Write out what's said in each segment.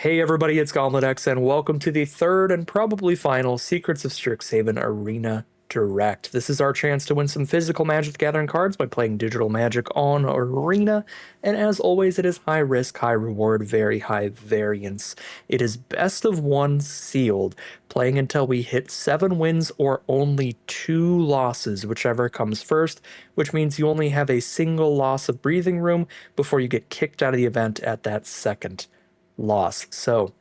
Hey everybody, it's GoblinX, and welcome to the third and probably final Secrets of Strixhaven Arena Direct. This is our chance to win some physical Magic the Gathering cards by playing digital Magic on Arena, and as always, it is high risk, high reward, very high variance. It is best of one sealed, playing until we hit 7 wins or only 2 losses, whichever comes first, which means you only have a single loss of breathing room before you get kicked out of the event at that second loss. So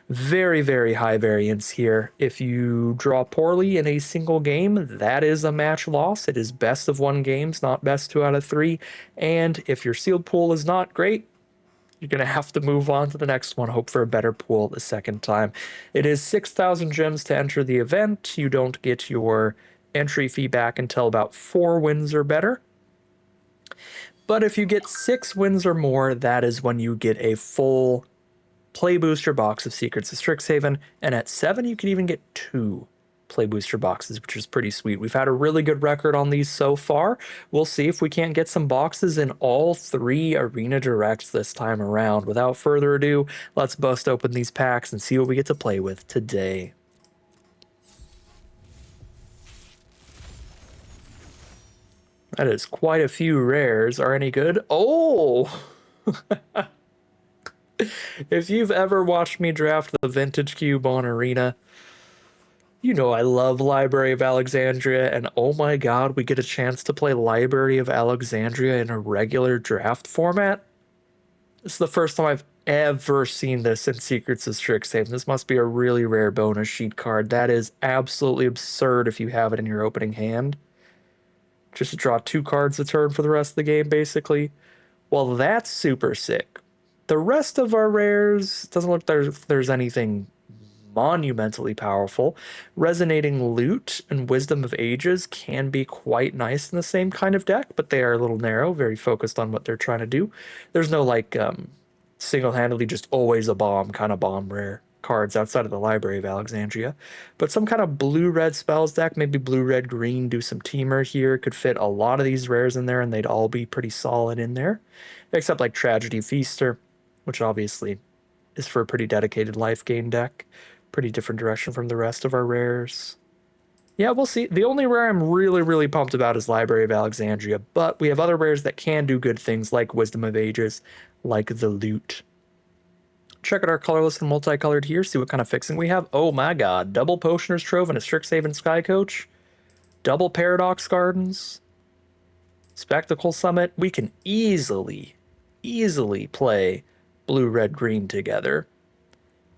very, very high variance here. If you draw poorly in a single game, that is a match loss. It is best of one games, not best 2 out of 3. And if your sealed pool is not great, you're going to have to move on to the next one, hope for a better pool the second time. It is 6,000 gems to enter the event. You don't get your entry fee back until about 4 wins or better. But if you get 6 wins or more, that is when you get a full play booster box of Secrets of Strixhaven, and at 7 you can even get 2 play booster boxes, which is pretty sweet. We've had a really good record on these so far. We'll see if we can't get some boxes in all 3 Arena Directs this time around. Without further ado, let's bust open these packs and see what we get to play with today. That is quite a few rares. Are any good? Oh! If you've ever watched me draft the Vintage Cube on Arena, you know I love Library of Alexandria, and oh my god, we get a chance to play Library of Alexandria in a regular draft format. This is the first time I've ever seen this in Secrets of Strixhaven. This must be a really rare bonus sheet card. That is absolutely absurd if you have it in your opening hand. Just to draw 2 cards a turn for the rest of the game, basically. Well, that's super sick. The rest of our rares, doesn't look there's anything monumentally powerful. Resonating Loot and Wisdom of Ages can be quite nice in the same kind of deck, but they are a little narrow, very focused on what they're trying to do. There's no like single-handedly just always a bomb kind of bomb rare cards outside of the Library of Alexandria. But some kind of blue-red spells deck, maybe blue-red-green, do some teamer here, could fit a lot of these rares in there, and they'd all be pretty solid in there. Except like Tragedy Feaster, which obviously is for a pretty dedicated life gain deck. Pretty different direction from the rest of our rares. Yeah, we'll see. The only rare I'm really, really pumped about is Library of Alexandria, but we have other rares that can do good things like Wisdom of Ages, like the Loot. Check out our colorless and multicolored here, see what kind of fixing we have. Oh my god, double Potioner's Trove and a Strixhaven Sky Coach. Double Paradox Gardens. Spectacle Summit. We can easily play blue, red, green together.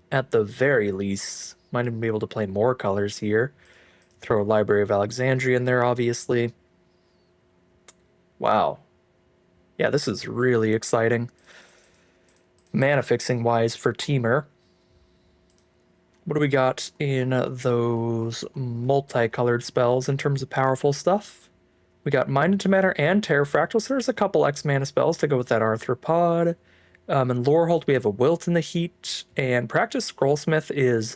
At the very least, might even be able to play more colors here. Throw a Library of Alexandria in there, obviously. Wow. Yeah, this is really exciting. Mana fixing wise for Teamer. What do we got in those multicolored spells in terms of powerful stuff? We got Mind into Matter and Terror Fractal, so there's a couple X mana spells to go with that Arthropod. In Lorehold, we have a Wilt in the Heat, and Practice Scrollsmith is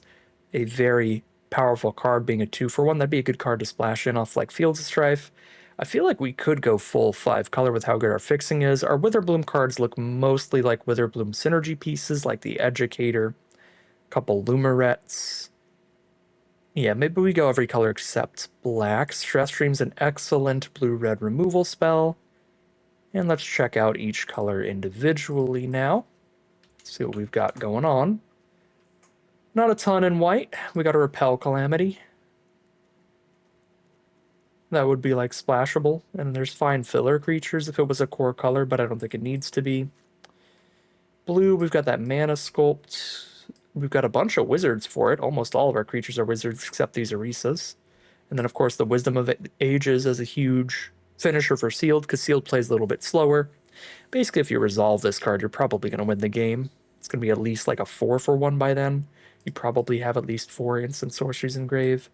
a very powerful card, being a 2-for-1. That'd be a good card to splash in off like Fields of Strife. I feel like we could go full 5-color with how good our fixing is. Our Witherbloom cards look mostly like Witherbloom synergy pieces, like the Educator, a couple Lumerets. Yeah, maybe we go every color except black. Stress Stream's an excellent blue-red removal spell. And let's check out each color individually now. See what we've got going on. Not a ton in white. We got a Repel Calamity. That would be like splashable. And there's fine filler creatures if it was a core color, but I don't think it needs to be. Blue, we've got that Mana Sculpt. We've got a bunch of wizards for it. Almost all of our creatures are wizards except these Orisas. And then, of course, the Wisdom of Ages is a huge finisher for Sealed, because Sealed plays a little bit slower. Basically, if you resolve this card, you're probably going to win the game. It's going to be at least like a 4-for-1 by then. You probably have at least 4 instant sorceries in grave.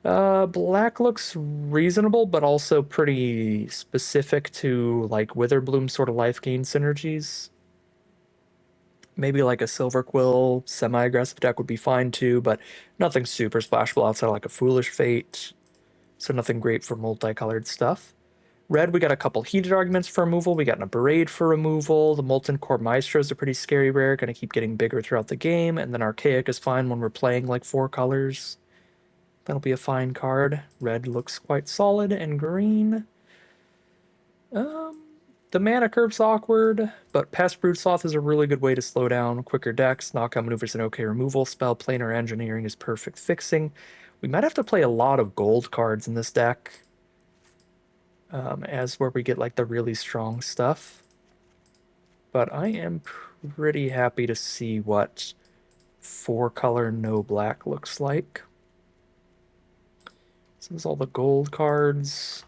Black looks reasonable, but also pretty specific to like Witherbloom sort of life gain synergies. Maybe like a Silver Quill semi-aggressive deck would be fine too, but nothing super splashable outside of like a Foolish Fate. So nothing great for multicolored stuff. Red, we got a couple heated arguments for removal. We got an Aberrade for removal. The Molten Core Maestro is a pretty scary rare, going to keep getting bigger throughout the game. And then Archaic is fine when we're playing like 4 colors. That'll be a fine card. Red looks quite solid, and green. The mana curve's awkward, but Pest Brood Sloth is a really good way to slow down quicker decks. Knockout maneuvers and okay removal. Spell Planar Engineering is perfect fixing. We might have to play a lot of gold cards in this deck, as where we get like the really strong stuff. But I am pretty happy to see what 4-color no black looks like. This is all the gold cards.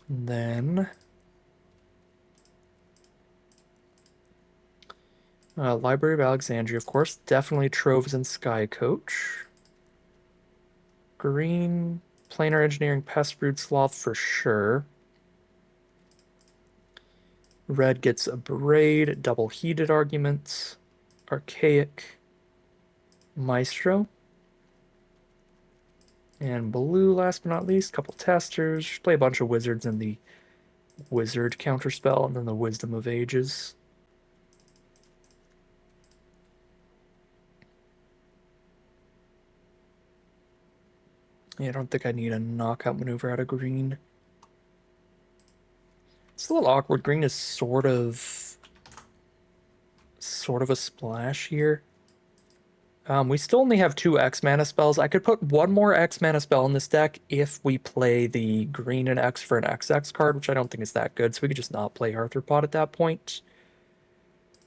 And then Library of Alexandria, of course. Definitely Troves and Sky Coach. Green, Planar Engineering, Pest Brood Sloth for sure. Red gets a Braid, double heated arguments, Archaic, Maestro. And blue, last but not least, couple testers. Play a bunch of wizards in the wizard counterspell, and then the Wisdom of Ages. Yeah, I don't think I need a knockout maneuver out of green. It's a little awkward. Green is sort of a splash here. We still only have 2 X mana spells. I could put 1 more X mana spell in this deck if we play the green and X for an XX card, which I don't think is that good, so we could just not play Arthropod at that point.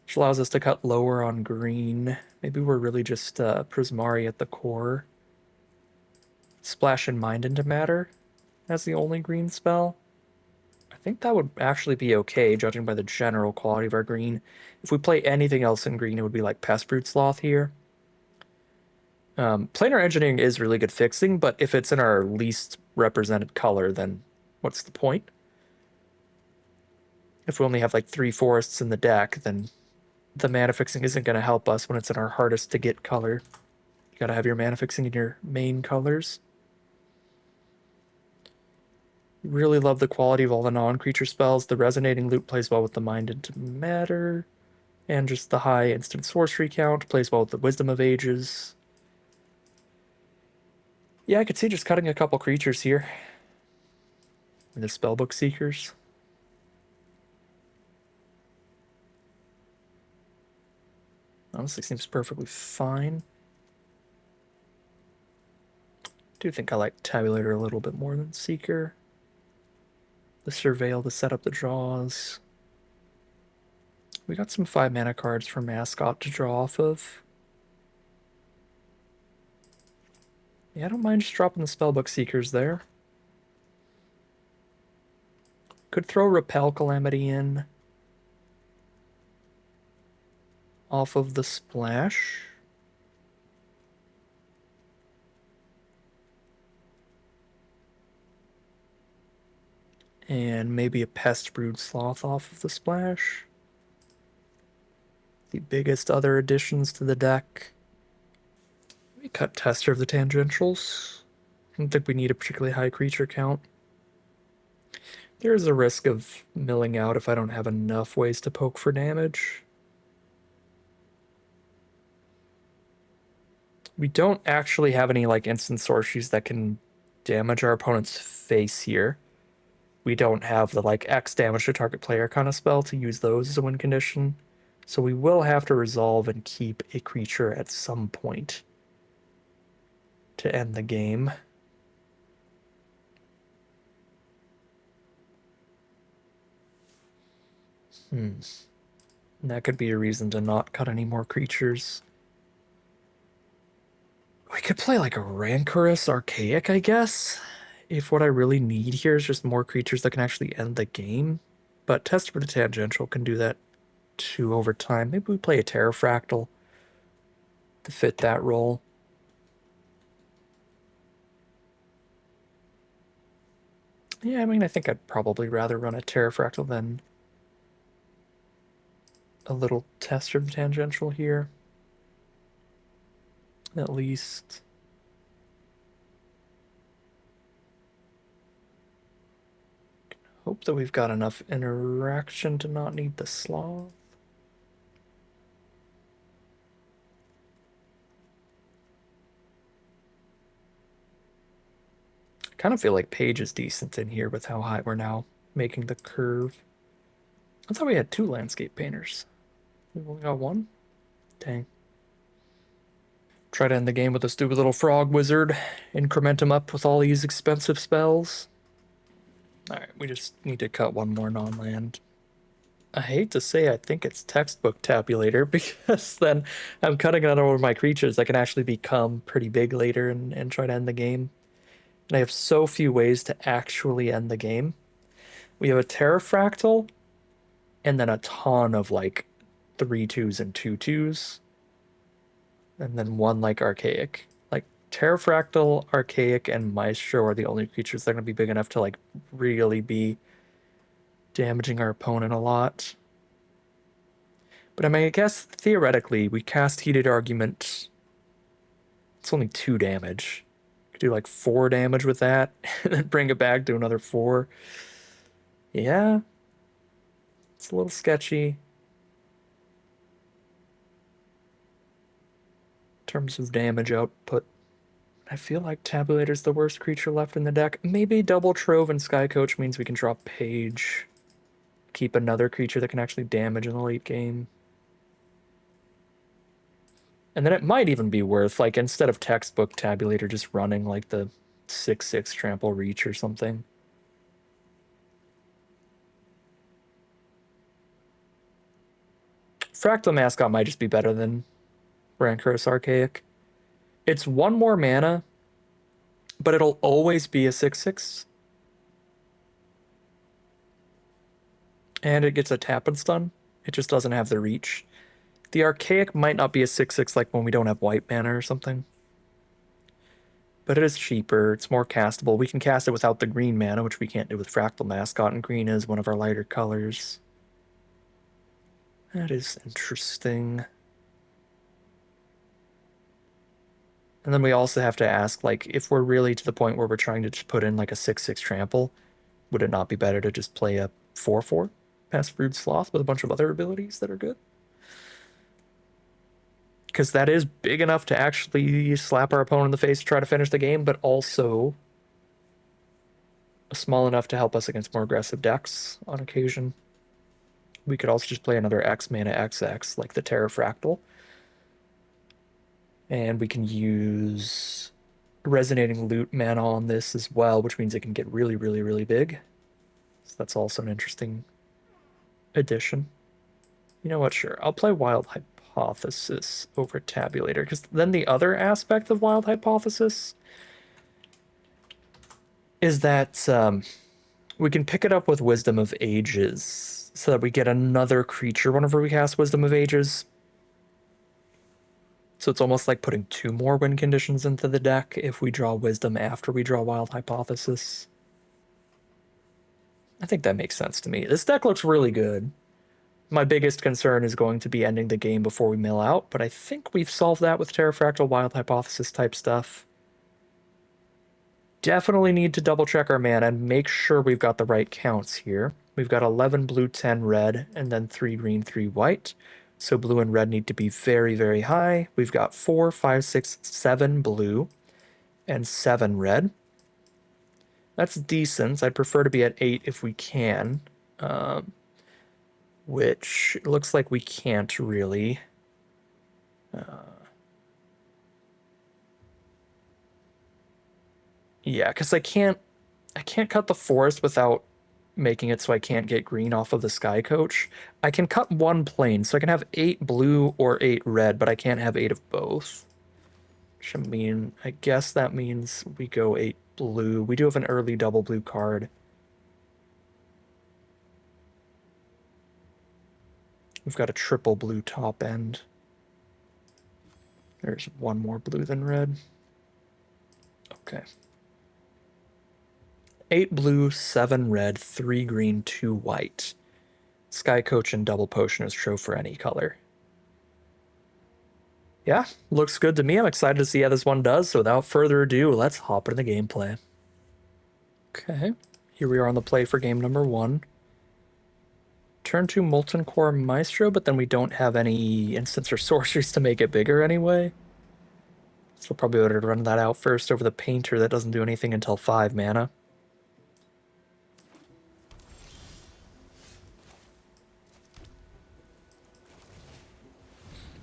Which allows us to cut lower on green. Maybe we're really just Prismari at the core. Splash and Mind into Matter as the only green spell. I think that would actually be okay, judging by the general quality of our green. If we play anything else in green, it would be like Pest Brood Sloth here. Planar Engineering is really good fixing, but if it's in our least represented color, then what's the point? If we only have like 3 forests in the deck, then the mana fixing isn't going to help us when it's in our hardest to get color. You gotta have your mana fixing in your main colors. Really love the quality of all the non-creature spells. The Resonating Loop plays well with the Mind into Matter, and just the high instant sorcery count plays well with the Wisdom of Ages. Yeah, I could see just cutting a couple creatures here. And the Spellbook Seekers. Honestly, seems perfectly fine. Do think I like Tabulator a little bit more than Seeker. The Surveil to set up the draws. We got some 5 mana cards for Mascot to draw off of. Yeah, I don't mind just dropping the Spellbook Seekers there. Could throw Repel Calamity in off of the splash. And maybe a Pest Brood Sloth off of the splash. The biggest other additions to the deck. We cut Tester of the Tangentials. I don't think we need a particularly high creature count. There's a risk of milling out if I don't have enough ways to poke for damage. We don't actually have any like instant sorceries that can damage our opponent's face here. We don't have the like X damage to target player kind of spell to use those as a win condition. So we will have to resolve and keep a creature at some point to end the game. And that could be a reason to not cut any more creatures. We could play like a Rancorous Archaic, I guess, if what I really need here is just more creatures that can actually end the game. But Test for the Tangential can do that too over time. Maybe we play a Terrafractal to fit that role. Yeah, I mean, I think I'd probably rather run a Terrafractal than a little Tester of the Tangential here. At least. Hope that we've got enough interaction to not need the sloth. I kind of feel like Page is decent in here with how high we're now making the curve. I thought we had 2 landscape painters. We've only got 1? Dang. Try to end the game with a stupid little frog wizard. Increment him up with all these expensive spells. Alright, we just need to cut 1 more non-land. I hate to say I think it's textbook tabulator, because then I'm cutting out all of my creatures that can actually become pretty big later and try to end the game. And I have so few ways to actually end the game. We have a Terrafractal, and then a ton of like 3/2s and 2/2s. And then 1 like Archaic. Like Terrafractal, Archaic, and Maestro are the only creatures that are going to be big enough to like really be damaging our opponent a lot. But I mean, I guess theoretically, we cast Heated Argument. It's only 2 damage. Could do like 4 damage with that, and then bring it back to another 4. Yeah. It's a little sketchy. In terms of damage output. I feel like Tabulator's the worst creature left in the deck. Maybe Double Trove and Sky Coach means we can draw Page. Keep another creature that can actually damage in the late game. And then it might even be worth, like, instead of textbook Tabulator, just running, like, the 6/6 Trample Reach or something. Fractal Mascot might just be better than Rancorous Archaic. It's 1 more mana, but it'll always be a 6/6. And it gets a tap and stun. It just doesn't have the reach. The Archaic might not be a 6/6 like when we don't have white mana or something. But it is cheaper, it's more castable. We can cast it without the green mana, which we can't do with Fractal Mascot, and green is one of our lighter colors. That is interesting. And then we also have to ask, like, if we're really to the point where we're trying to just put in like a 6/6 trample, would it not be better to just play a 4/4 past Rude Sloth with a bunch of other abilities that are good? Because that is big enough to actually slap our opponent in the face to try to finish the game, but also small enough to help us against more aggressive decks on occasion. We could also just play another X mana XX, like the Terrafractal. And we can use Resonating Loot mana on this as well, which means it can get really, really, really big. So that's also an interesting addition. You know what? Sure. I'll play Wild Hypothesis over Tabulator, because then the other aspect of Wild Hypothesis is that we can pick it up with Wisdom of Ages, so that we get another creature whenever we cast Wisdom of Ages. So it's almost like putting 2 more win conditions into the deck if we draw Wisdom after we draw Wild Hypothesis. I think that makes sense to me. This deck looks really good. My biggest concern is going to be ending the game before we mill out, but I think we've solved that with Terrafractal Wild Hypothesis type stuff. Definitely need to double check our mana and make sure we've got the right counts here. We've got 11 blue, 10 red, and then 3 green, 3 white. So blue and red need to be very, very high. We've got 4, 5, 6, 7 blue and 7 red. That's decent. I'd prefer to be at 8 if we can. Which looks like we can't really. Yeah, because I can't cut the forest without making it so I can't get green off of the Sky Coach. I can cut 1 plane, so I can have 8 blue or 8 red, but I can't have 8 of both. Which, I mean, I guess that means we go 8 blue. We do have an early double blue card. We've got a triple blue top end. There's 1 more blue than red. Okay. 8 blue, 7 red, 3 green, 2 white. Sky Coach and Double Potion is true for any color. Yeah, looks good to me. I'm excited to see how this one does. So without further ado, let's hop into the gameplay. Okay. Here we are on the play for game number 1. Turn 2 Molten Core Maestro, but then we don't have any instants or sorceries to make it bigger anyway. So we'll probably better run that out first over the Painter that doesn't do anything until 5 mana.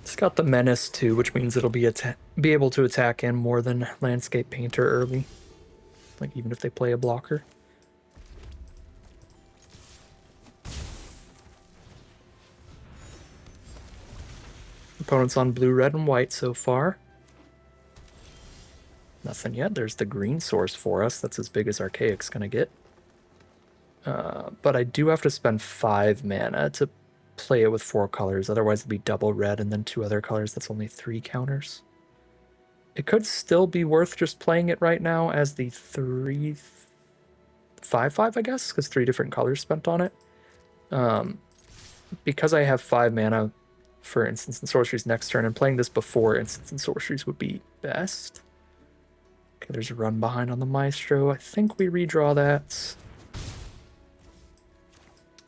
It's got the Menace too, which means it'll be able to attack in more than Landscape Painter early. Like even if they play a blocker. Opponents on blue, red, and white so far. Nothing yet. There's the green source for us. That's as big as Archaic's gonna get. But I do have to spend 5 mana to play it with 4 colors. Otherwise it'd be double red and then 2 other colors. That's only 3 counters. It could still be worth just playing it right now as the 3/5/5, I guess, because 3 different colors spent on it. Because I have 5 mana for instants and sorceries next turn, and playing this before instants and sorceries would be best. Okay, there's a run behind on the Maestro. I think we redraw that.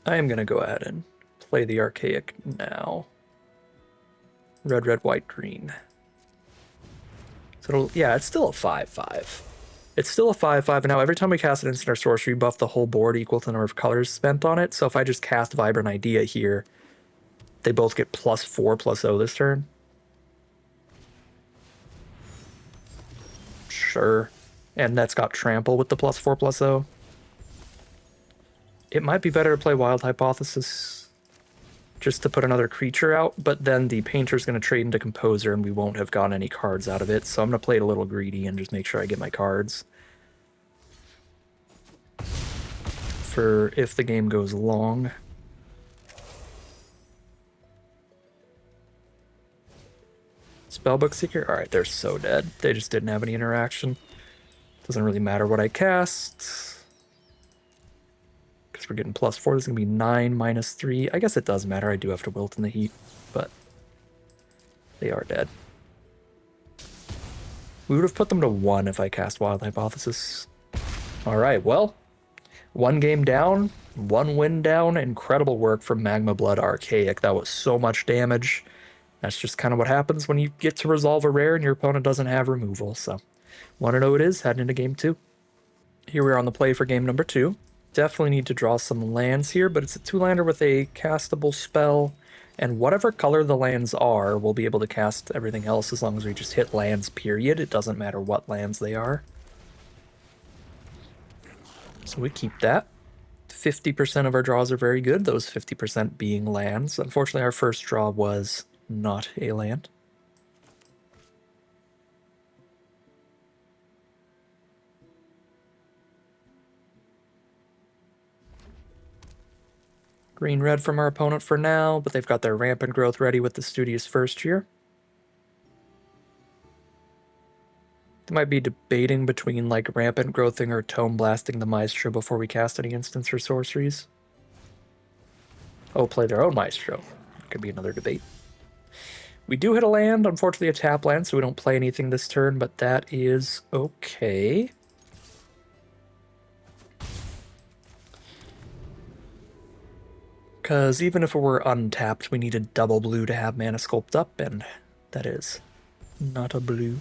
I am going to go ahead and play the Archaic now. Red, red, white, green. So yeah, it's still a 5/5. It's still a 5/5, and now every time we cast an instant or sorcery, we buff the whole board equal to the number of colors spent on it. So if I just cast Vibrant Idea here, they both get +4/+0 this turn. Sure. And that's got Trample with the +4/+0. It might be better to play Wild Hypothesis just to put another creature out, but then the Painter's going to trade into Composer and we won't have gotten any cards out of it, so I'm going to play it a little greedy and just make sure I get my cards for if the game goes long. Spellbook Seeker? Alright, they're so dead. They just didn't have any interaction. Doesn't really matter what I cast, because we're getting +4. This is going to be 9 -3. I guess it does matter. I do have to Wilt in the Heat, but they are dead. We would have put them to 1 if I cast Wild Hypothesis. Alright, well, 1 game down, 1 win down. Incredible work from Magma Blood Archaic. That was so much damage. That's just kind of what happens when you get to resolve a rare and your opponent doesn't have removal. So 1-0 it is, heading into game 2. Here we are on the play for game number 2. Definitely need to draw some lands here, but it's a 2-lander with a castable spell, and whatever color the lands are, we'll be able to cast everything else as long as we just hit lands, period. It doesn't matter what lands they are. So we keep that. 50% of our draws are very good, those 50% being lands. Unfortunately, our first draw was not a land. Green-red from our opponent for now, but they've got their Rampant Growth ready with the Studious First here. They might be debating between like Rampant Growthing or Tome Blasting the Maestro before we cast any instants or sorceries. Oh, play their own Maestro. Could be another debate. We do hit a land, unfortunately a tap land, so we don't play anything this turn, but that is okay. Because even if it were untapped, we needed double blue to have Mana Sculpt up, and that is not a blue.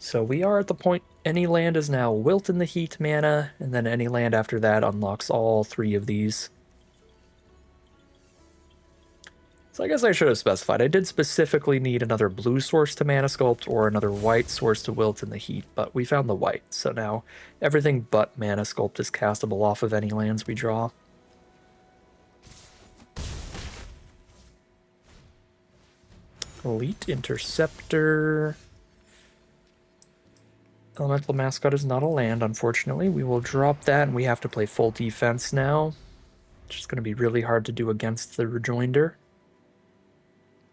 So we are at the point any land is now Wilt in the Heat mana, and then any land after that unlocks all 3 of these. So I guess I should have specified. I did specifically need another blue source to Mana Sculpt or another white source to Wilt in the Heat, but we found the white, so now everything but Mana Sculpt is castable off of any lands we draw. Elite Interceptor. Elemental Mascot is not a land, unfortunately. We will drop that, and we have to play full defense now, which is going to be really hard to do against the Rejoinder.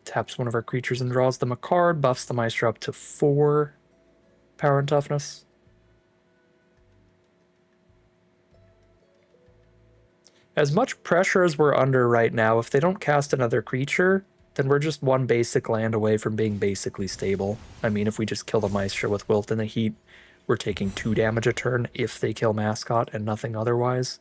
Taps one of our creatures and draws them a card, buffs the Maestro up to 4 power and toughness. As much pressure as we're under right now, if they don't cast another creature, then we're just 1 basic land away from being basically stable. I mean, if we just kill the Maestro with Wilt in the Heat, we're taking 2 damage a turn if they kill Mascot and nothing otherwise.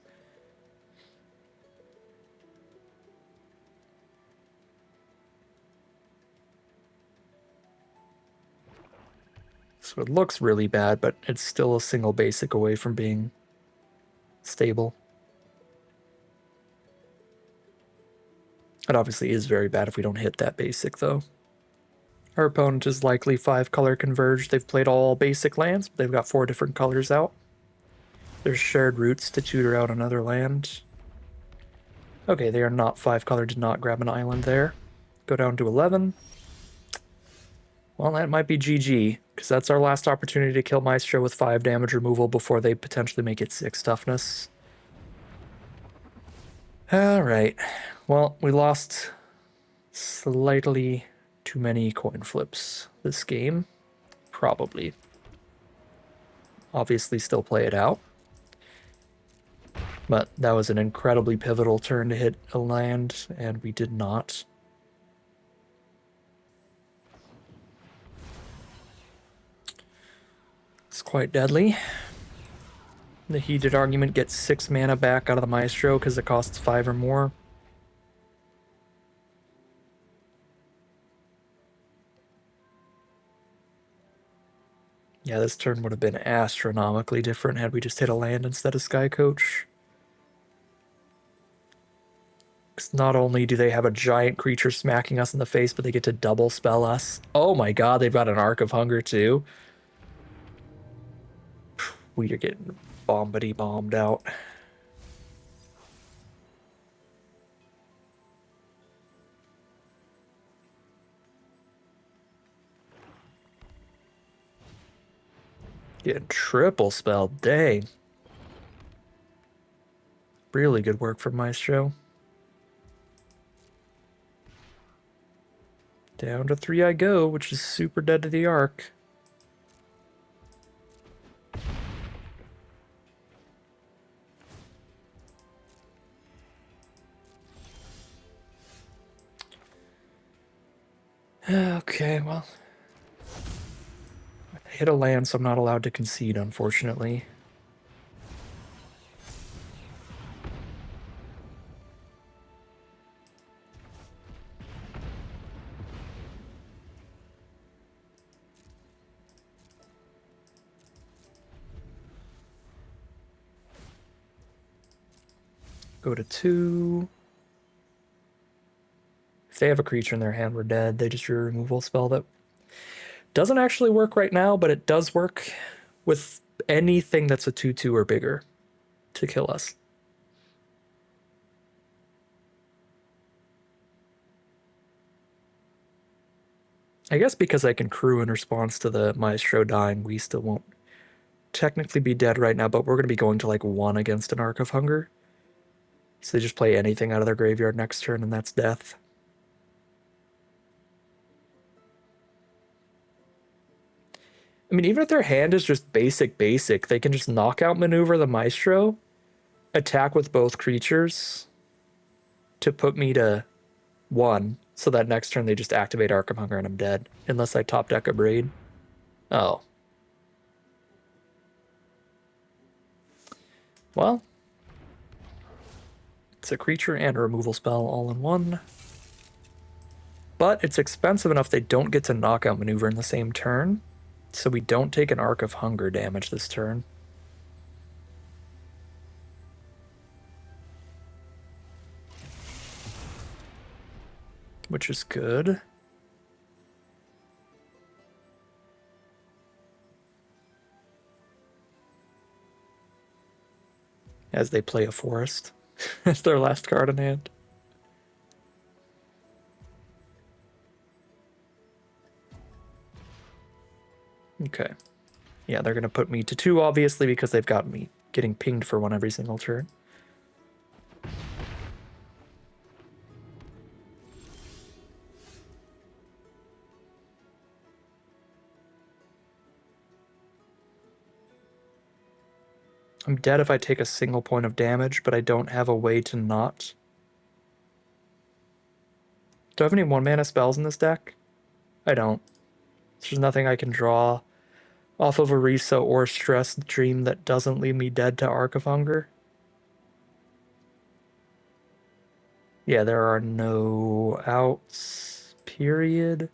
So it looks really bad, but it's still a single basic away from being stable. It obviously is very bad if we don't hit that basic, though. Our opponent is likely 5-color converged. They've played all basic lands, but they've got 4 different colors out. There's shared roots to tutor out another land. Okay, they are not 5-color, did not grab an island there. Go down to 11. Well, that might be GG, because that's our last opportunity to kill Maestro with 5 damage removal before they potentially make it 6 toughness. Alright, well, we lost slightly too many coin flips this game. Probably. Obviously still play it out. But that was an incredibly pivotal turn to hit a land, and we did not. It's quite deadly. The heated argument gets 6 mana back out of the Maestro because it costs 5 or more. Yeah, this turn would have been astronomically different had we just hit a land instead of Sky Coach. Because not only do they have a giant creature smacking us in the face, but they get to double spell us. Oh my god, they've got an Arc of Hunger too. We are getting bombity-bombed out. Getting triple spelled, dang. Really good work from Maestro. Down to 3 I go, which is super dead to the Arc. Okay, well. I hit a land, so I'm not allowed to concede, unfortunately. Go to 2. If they have a creature in their hand, we're dead. They just drew a removal spell that doesn't actually work right now, but it does work with anything that's a 2/2 or bigger to kill us. I guess because I can crew in response to the Maestro dying, we still won't technically be dead right now, but we're going to be going to like 1 against an Arc of Hunger. So they just play anything out of their graveyard next turn, and that's death. I mean, even if their hand is just basic, they can just knockout maneuver the Maestro, attack with both creatures to put me to 1, so that next turn they just activate Arc of Hunger and I'm dead, unless I top deck a Braid. Oh. Well. It's a creature and a removal spell all in one. But it's expensive enough they don't get to knockout maneuver in the same turn, so we don't take an Arc of Hunger damage this turn. Which is good. As they play a forest. It's their last card in hand. Okay. Yeah, they're going to put me to 2, obviously, because they've got me getting pinged for 1 every single turn. I'm dead if I take a single point of damage, but I don't have a way to not. Do I have any 1-mana spells in this deck? I don't. There's nothing I can draw. Off of Orisa or Stress Dream that doesn't leave me dead to Arc of Hunger. Yeah, there are no outs, period.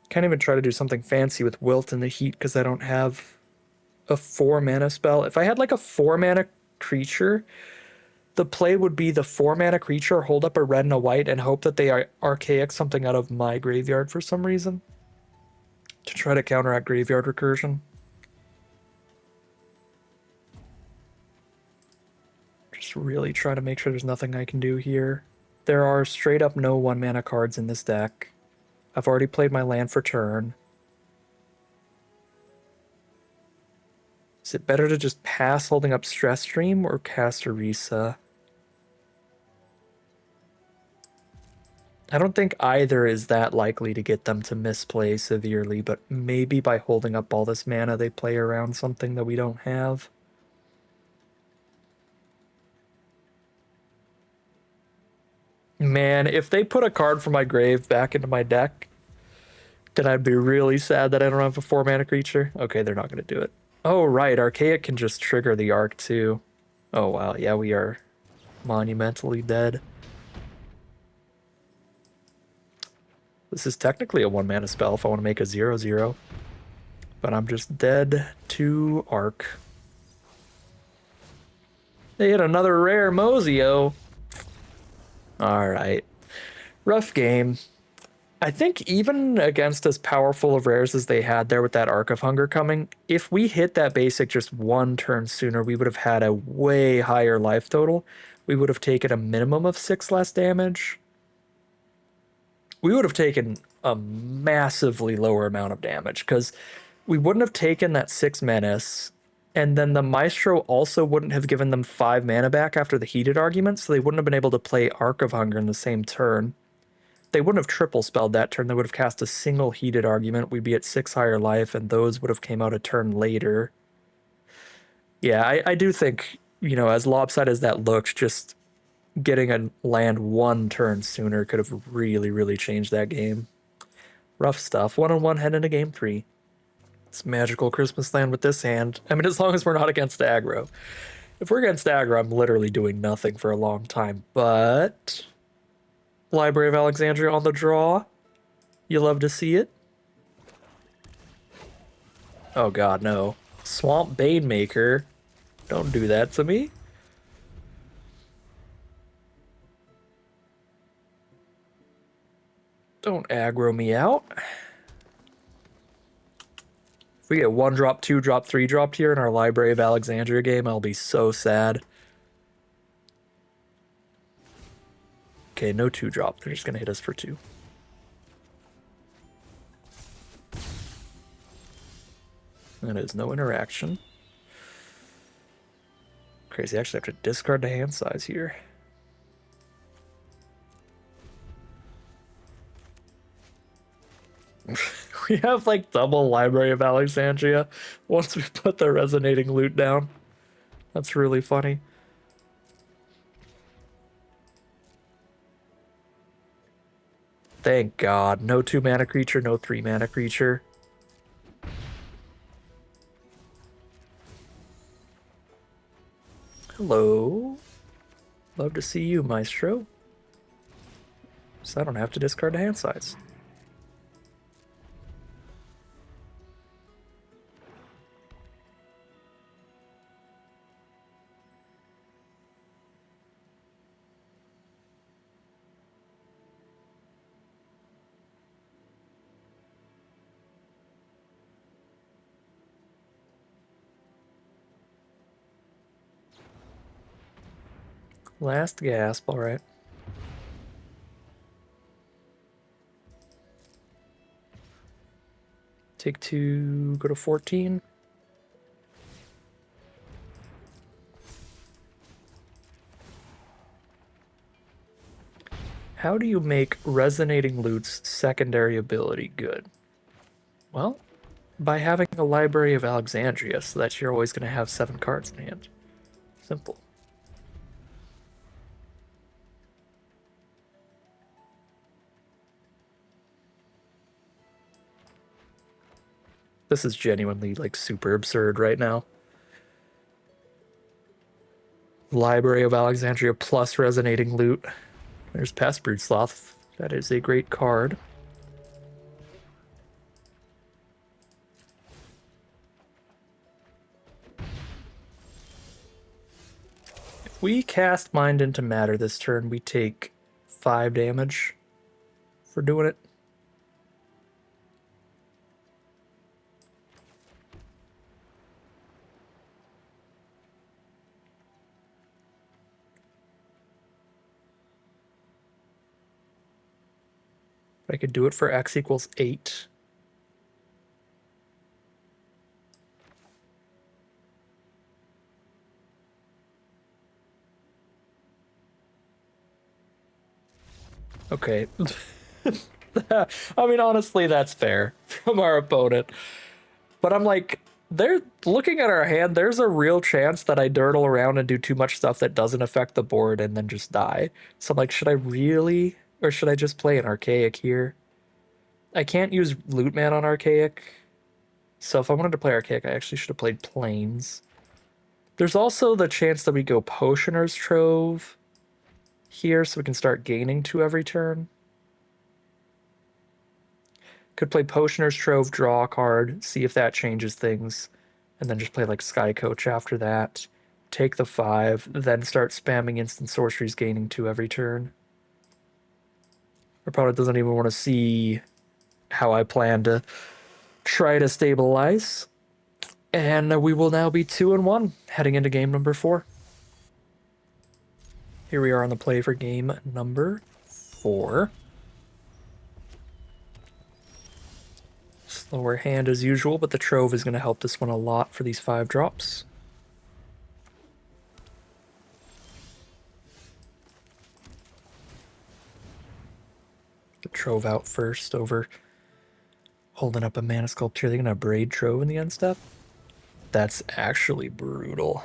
Can't even try to do something fancy with Wilt in the Heat because I don't have a 4-mana spell. If I had like a 4-mana creature, the play would be the 4-mana creature, hold up a red and a white, and hope that they archaic something out of my graveyard for some reason to try to counteract graveyard recursion. Just really try to make sure there's nothing I can do here. There are straight up no 1-mana cards in this deck. I've already played my land for turn. Is it better to just pass holding up Stress Stream or cast Orisa? I don't think either is that likely to get them to misplay severely, but maybe by holding up all this mana, they play around something that we don't have. Man, if they put a card from my grave back into my deck, then I'd be really sad that I don't have a 4-mana creature. Okay, they're not going to do it. Oh, right, Archaic can just trigger the Arc, too. Oh, wow, yeah, we are monumentally dead. This is technically a 1-mana spell if I want to make a 0/0. But I'm just dead to Arc. They hit another rare Mozio. Alright. Rough game. I think even against as powerful of rares as they had there with that Arc of Hunger coming, if we hit that basic just one turn sooner, we would have had a way higher life total. We would have taken a minimum of 6 less damage. We would have taken a massively lower amount of damage because we wouldn't have taken that 6 menace, and then the Maestro also wouldn't have given them 5 mana back after the heated argument, so they wouldn't have been able to play Arc of Hunger in the same turn. They wouldn't have triple spelled that turn. They would have cast a single heated argument. We'd be at 6 higher life, and those would have came out a turn later. Yeah, I do think, as lopsided as that looks, just getting a land one turn sooner could have really, really changed that game. Rough stuff. 1-on-1 head into game 3. It's magical Christmas land with this hand. I mean, as long as we're not against aggro. If we're against aggro, I'm literally doing nothing for a long time. But Library of Alexandria on the draw. You love to see it. Oh god, no. Swamp Banemaker. Don't do that to me. Don't aggro me out. If we get 1-drop, 2-drop, 3-drop here in our Library of Alexandria game, I'll be so sad. Okay, no 2-drop. They're just going to hit us for 2. That is no interaction. Crazy, I actually have to discard the hand size here. We have like double Library of Alexandria once we put the resonating loot down. That's really funny. Thank God. No 2-mana creature, no 3-mana creature. Hello. Love to see you, Maestro. So I don't have to discard the hand size. Last gasp, alright. Take 2, go to 14. How do you make Resonating Loot's secondary ability good? Well, by having a Library of Alexandria so that you're always going to have 7 cards in hand. Simple. This is genuinely, like, super absurd right now. Library of Alexandria plus Resonating Loot. There's Pest Brood Sloth. That is a great card. If we cast Mind into Matter this turn, we take 5 damage for doing it. I could do it for X equals 8. Okay. I mean, honestly, that's fair from our opponent. But I'm like, they're looking at our hand, there's a real chance that I dirtle around and do too much stuff that doesn't affect the board and then just die. So I'm like, should I really? Or should I just play an Archaic here? I can't use Loot Man on Archaic. So if I wanted to play Archaic, I actually should have played Plains. There's also the chance that we go Potioner's Trove here so we can start gaining 2 every turn. Could play Potioner's Trove, draw a card, see if that changes things, and then just play like Sky Coach after that. Take the 5, then start spamming instant sorceries, gaining 2 every turn. Our opponent doesn't even want to see how I plan to try to stabilize. And we will now be 2-1, heading into game number 4. Here we are on the play for game number 4. Slower hand as usual, but the Trove is going to help this one a lot for these 5 drops. The Trove out first over holding up a Mana Sculpture. They're going to Braid Trove in the end step. That's actually brutal.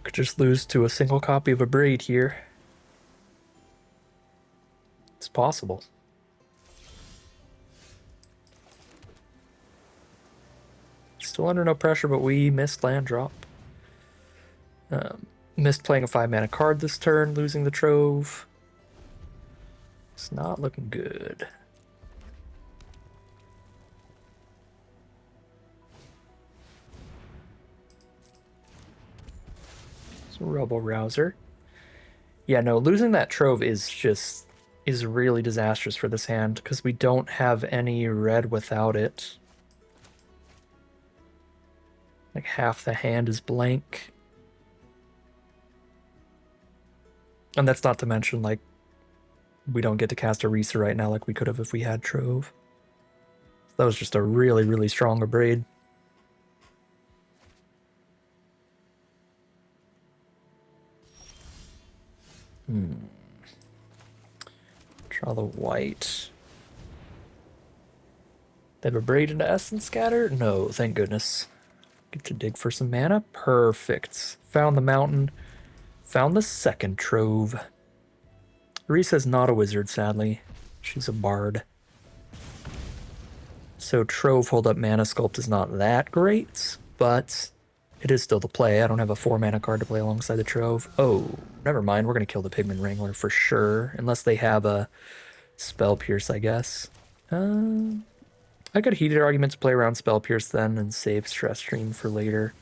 Could just lose to a single copy of a Braid here. It's possible. Still under no pressure, but we missed land drop. Missed playing a 5-mana card this turn, losing the Trove. It's not looking good. So Rebel Rouser. Yeah, no, losing that Trove is really disastrous for this hand because we don't have any red without it. Like half the hand is blank. And that's not to mention, like, we don't get to cast Orisa right now like we could have if we had Trove. That was just a really, really strong Abrade. Draw the white. They have a Braid into Essence Scatter? No, thank goodness. Get to dig for some mana. Perfect. Found the mountain. Found the second Trove. Orisa's not a wizard, sadly. She's a bard. So Trove hold up Mana Sculpt is not that great, but it is still the play. I don't have a 4-mana card to play alongside the Trove. Oh, never mind. We're going to kill the Pigment Wrangler for sure, unless they have a Spell Pierce, I guess. I could Heated Argument to play around Spell Pierce then and save Stress Stream for later.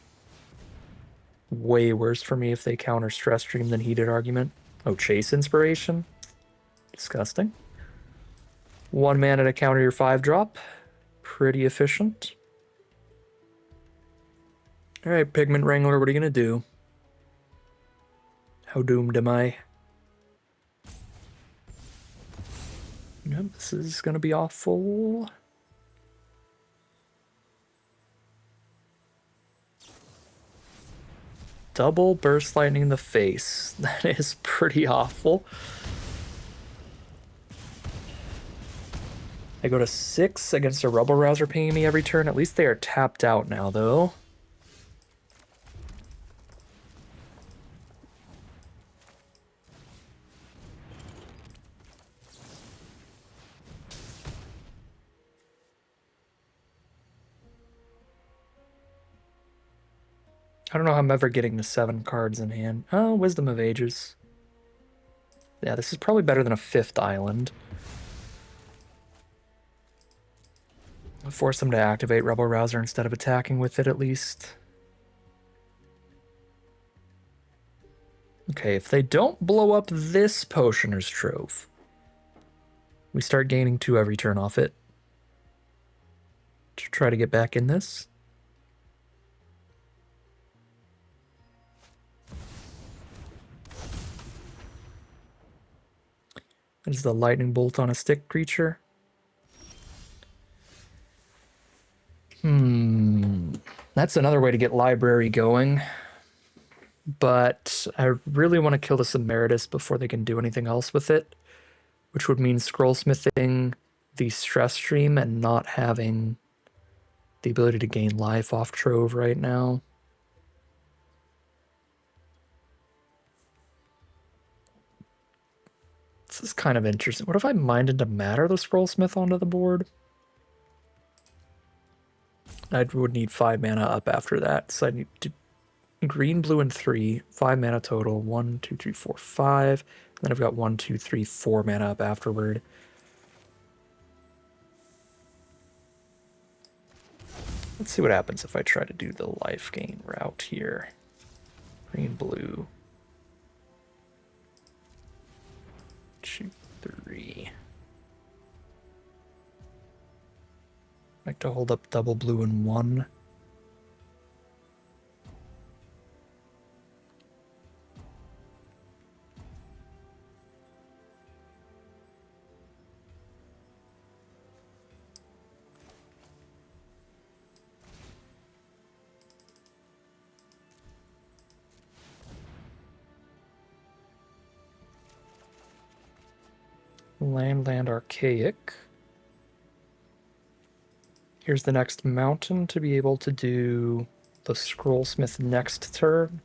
Way worse for me if they counter Stress Stream than Heated Argument. Oh, Chase Inspiration? Disgusting. 1 mana to counter your 5-drop. Pretty efficient. Alright, Pigment Wrangler, what are you gonna do? How doomed am I? Yep, this is gonna be awful. Double Burst Lightning in the face. That is pretty awful. I go to 6 against a Rebel Rouser pinging me every turn. At least they are tapped out now, though. I don't know how I'm ever getting the 7 cards in hand. Oh, Wisdom of Ages. Yeah, this is probably better than a 5th island. I'll force them to activate Rebel Rouser instead of attacking with it at least. Okay, if they don't blow up this Potioner's Trove, we start gaining 2 every turn off it. To try to get back in this. That is the Lightning Bolt on a Stick creature. That's another way to get Library going. But I really want to kill the Emeritus before they can do anything else with it, which would mean Scrollsmithing the Stress Stream and not having the ability to gain life off Trove right now. This is kind of interesting. What if I Mind into Matter the Scrollsmith onto the board? I would need 5 mana up after that, so I need to green, blue, and 3. 5 mana total. 1, 2, 3, 4, 5. Then I've got 1, 2, 3, 4 mana up afterward. Let's see what happens if I try to do the life gain route here. Green, blue. 2, 3. I like to hold up double blue and 1. Land Archaic. Here's the next mountain to be able to do the Scrollsmith next turn.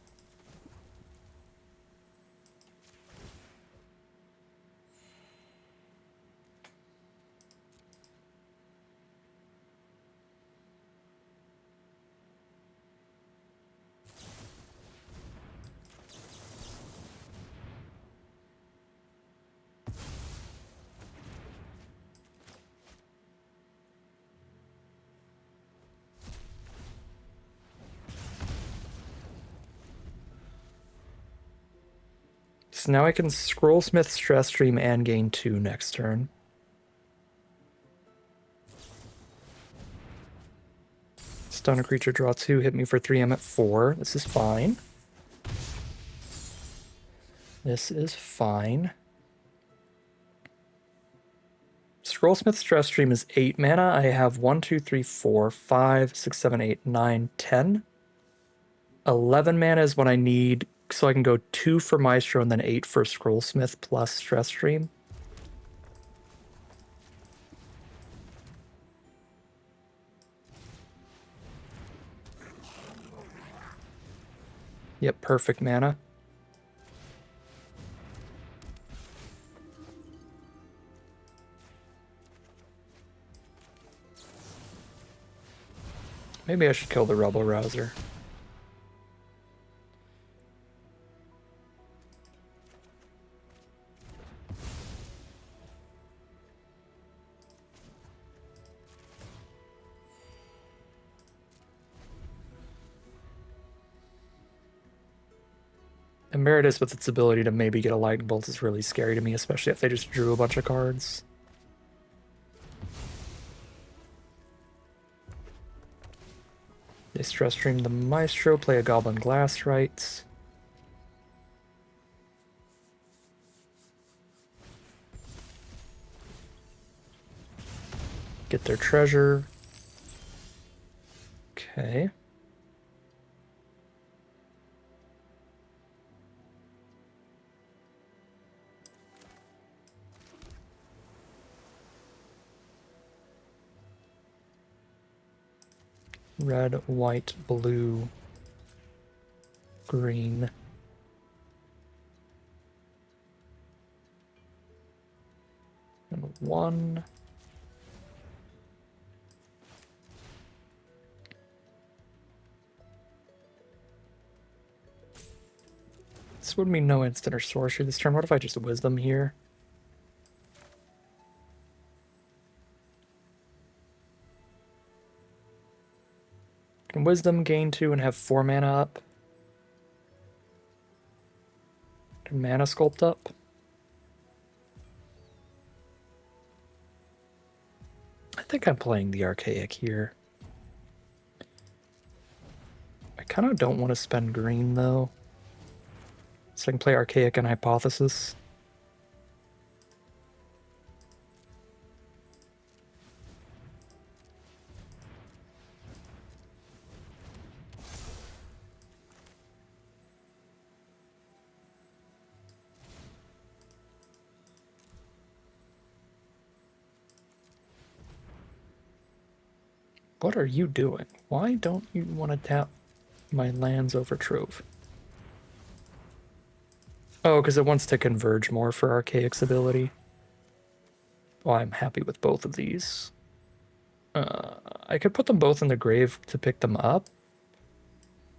So now I can Scrollsmith Stress Stream and gain 2 next turn. Stun a creature, draw 2, hit me for 3, I'm at 4. This is fine. This is fine. Scrollsmith Stress Stream is 8 mana. I have 1, 2, 3, 4, 5, 6, 7, 8, 9, 10. 11 mana is what I need, so I can go 2 for Maestro and then 8 for Scrollsmith plus Stress Stream. Yep, perfect mana. Maybe I should kill the Rebel Rouser. Emeritus with its ability to maybe get a Lightning Bolt is really scary to me, especially if they just drew a bunch of cards. They Stress Stream the Maestro, play a Goblin Glass Rites. Get their treasure. Okay. Red, white, blue, green. And 1. this would mean no instant or sorcery this turn. What if I just wisdom here? Can wisdom gain 2 and have 4 mana up? Can mana sculpt up? I think I'm playing the Archaic here. I kind of don't want to spend green though. So I can play Archaic and Hypothesis. What are you doing? Why don't you want to tap my lands over Trove? Oh, because it wants to converge more for Archaic's ability. Well, I'm happy with both of these. I could put them both in the grave to pick them up.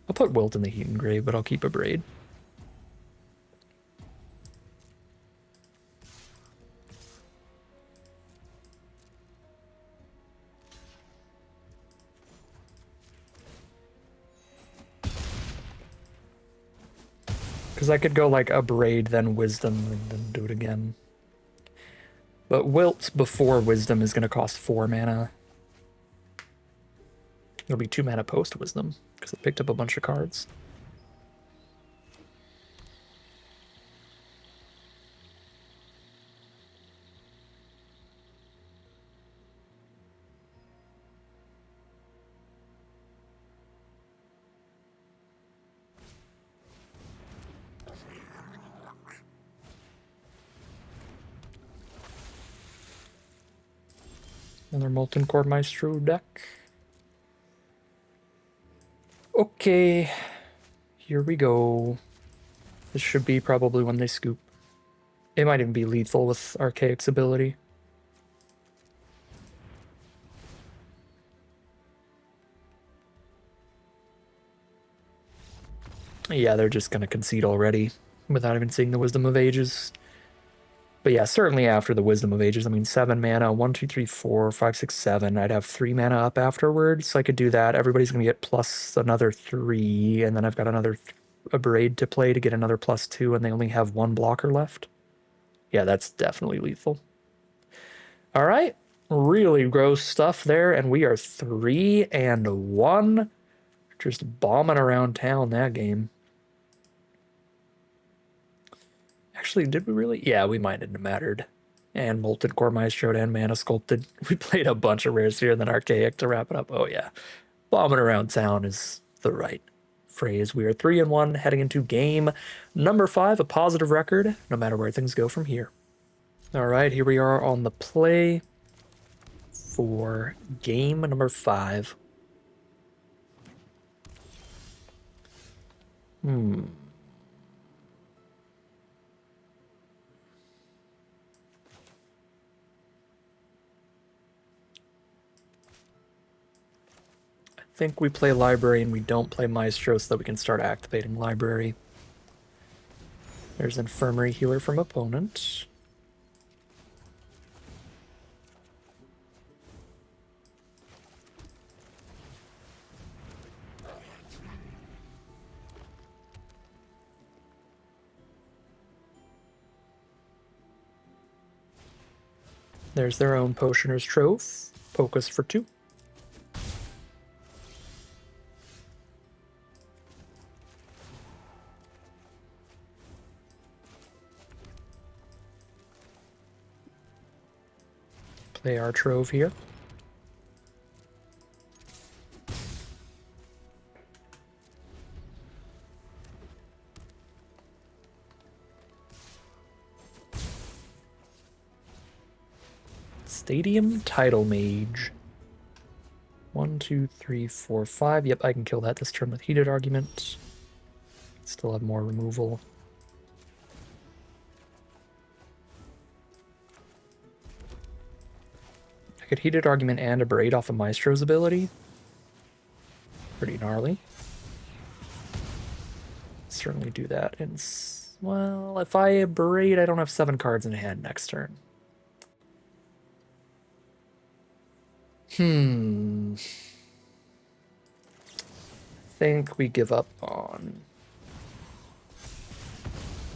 I'll put Wilt in the Heaton grave, but I'll keep a Braid. Because I could go like a Braid, then Wisdom, and then do it again. But Wilt before Wisdom is going to cost 4 mana. It'll be 2 mana post Wisdom, because it picked up a bunch of cards. Another Molten Core Maestro deck. Okay, here we go. This should be probably when they scoop. It might even be lethal with Archaic's ability. Yeah, they're just going to concede already without even seeing the Wisdom of Ages. But yeah, certainly after the Wisdom of Ages, I mean, 7 mana, 1, 2, 3, 4, 5, 6, 7. I'd have 3 mana up afterwards, so I could do that. Everybody's going to get plus another 3, and then I've got a Braid to play to get another +2, and they only have 1 blocker left. Yeah, that's definitely lethal. All right, really gross stuff there, and we are 3-1. Just bombing around town that game. Actually, did we really? Yeah, we might have mattered. And Molten Core Maestro and Mana Sculpted. We played a bunch of rares here and then Archaic to wrap it up. Oh yeah, bombing around town is the right phrase. We are 3-1 heading into game number 5, a positive record, no matter where things go from here. All right, here we are on the play for game number 5. I think we play Library and we don't play Maestro so that we can start activating Library. There's Infirmary Healer from opponent. There's their own Potioner's Trove. Focus for 2. Play our Trove here. Stadium Title Mage. 1, 2, 3, 4, 5. Yep, I can kill that this turn with Heated Argument. Still have more removal. I could Heated Argument and a Braid off of Maestro's ability. Pretty gnarly. Certainly do that. And Well, if I abrade, I don't have 7 cards in hand next turn. I think we give up on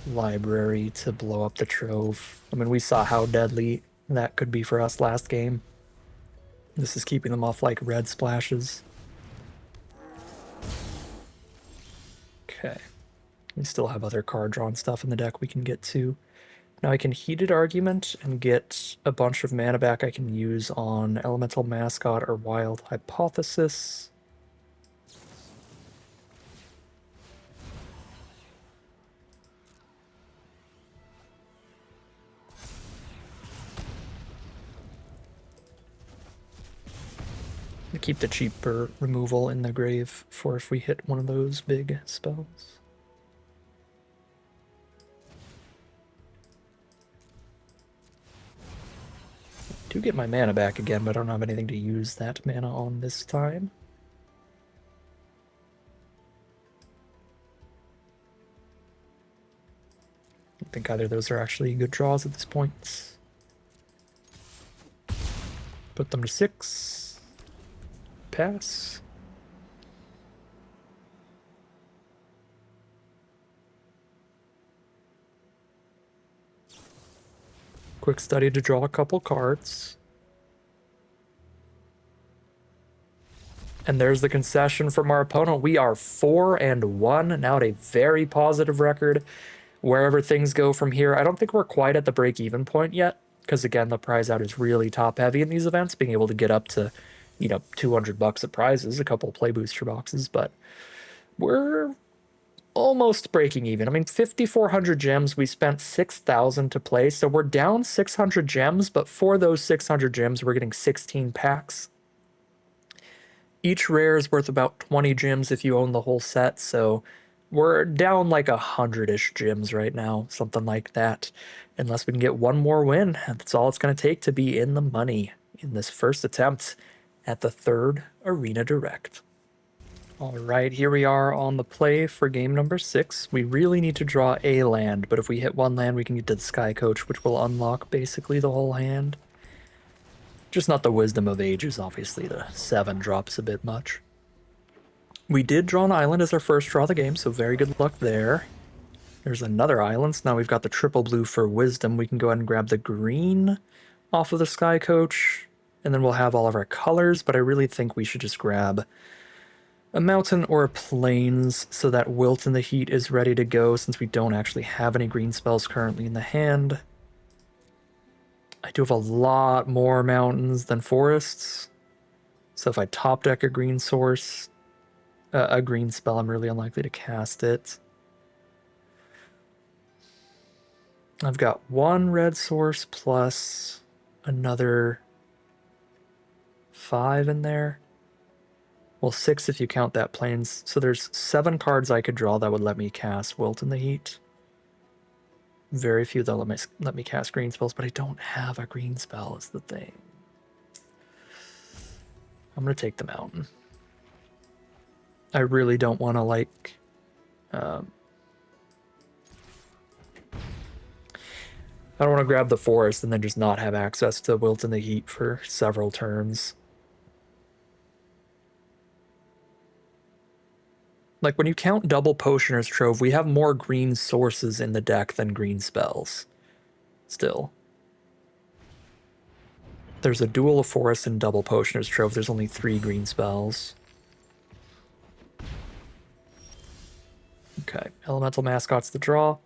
library to blow up the trove. I mean, we saw how deadly that could be for us last game. This is keeping them off like red splashes. Okay. We still have other card drawn stuff in the deck we can get to. Now I can Heated Argument and get a bunch of mana back I can use on Elemental Mascot or Wild Hypothesis. Keep the cheaper removal in the grave for if we hit one of those big spells. I do get my mana back again, but I don't have anything to use that mana on this time. I think either of those are actually good draws at this point. Put them to 6. Pass. Quick study to draw a couple cards. And there's the concession from our opponent. We are 4-1, now at a very positive record. Wherever things go from here, I don't think we're quite at the break-even point yet, because again, the prize out is really top-heavy in these events, being able to get up to, you know, $200 of prizes, a couple of play booster boxes, but we're almost breaking even. I mean, 5,400 gems, we spent 6,000 to play, so we're down 600 gems, but for those 600 gems, we're getting 16 packs. Each rare is worth about 20 gems if you own the whole set, so we're down like 100-ish gems right now, something like that. Unless we can get one more win, that's all it's going to take to be in the money in this first attempt at the 3rd Arena Direct. All right, here we are on the play for game number 6. We really need to draw a land, but if we hit one land, we can get to the Sky Coach, which will unlock basically the whole hand. Just not the Wisdom of Ages, obviously. The 7 drops a bit much. We did draw an island as our first draw of the game, so very good luck there. There's another island, so now we've got the triple blue for Wisdom. We can go ahead and grab the green off of the Sky Coach, and then we'll have all of our colors, but I really think we should just grab a mountain or a plains so that Wilt in the Heat is ready to go since we don't actually have any green spells currently in the hand. I do have a lot more mountains than forests, so if I top deck a green source, a green spell, I'm really unlikely to cast it. I've got 1 red source plus another 5 in there. Well, 6 if you count that plains. So there's 7 cards I could draw that would let me cast Wilt in the Heat. Very few that'll let me cast green spells, but I don't have a green spell is the thing. I'm going to take the mountain. I really don't want to, like... I don't want to grab the forest and then just not have access to Wilt in the Heat for several turns. Like, when you count double Potioner's Trove, we have more green sources in the deck than green spells. Still. There's a duel of forest and double Potioner's Trove. There's only 3 green spells. Okay, Elemental Mascot's the draw.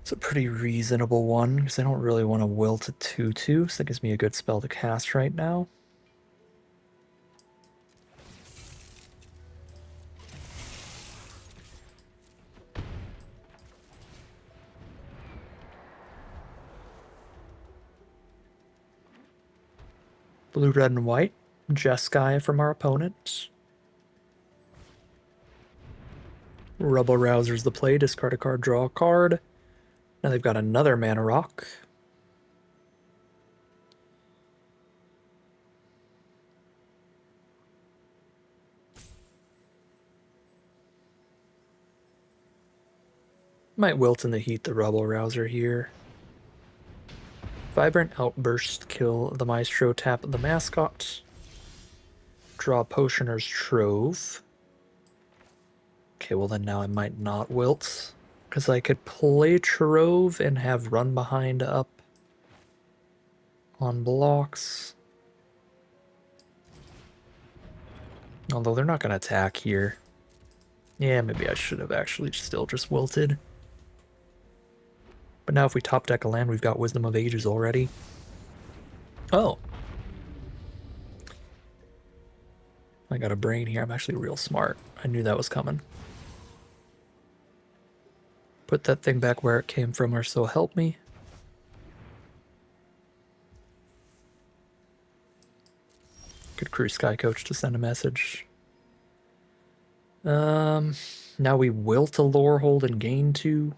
It's a pretty reasonable one, because I don't really want to Wilt a 2/2, so that gives me a good spell to cast right now. Blue, red, and white. Jeskai from our opponent. Rubble Rouser's the play. Discard a card, draw a card. Now they've got another mana rock. Might wilt in the heat the Rubble Rouser here. Vibrant Outburst, kill the Maestro, tap the Mascot. Draw Potioner's Trove. Okay, well then now I might not wilt, because I could play Trove and have Run Behind up on blocks. Although they're not going to attack here. Yeah, maybe I should have actually still just wilted. But now if we top deck a land, we've got Wisdom of Ages already. Oh. I got a brain here. I'm actually real smart. I knew that was coming. Put that thing back where it came from, or so help me. Could crew Sky Coach to send a message. Now we wilt a Lorehold and gain 2.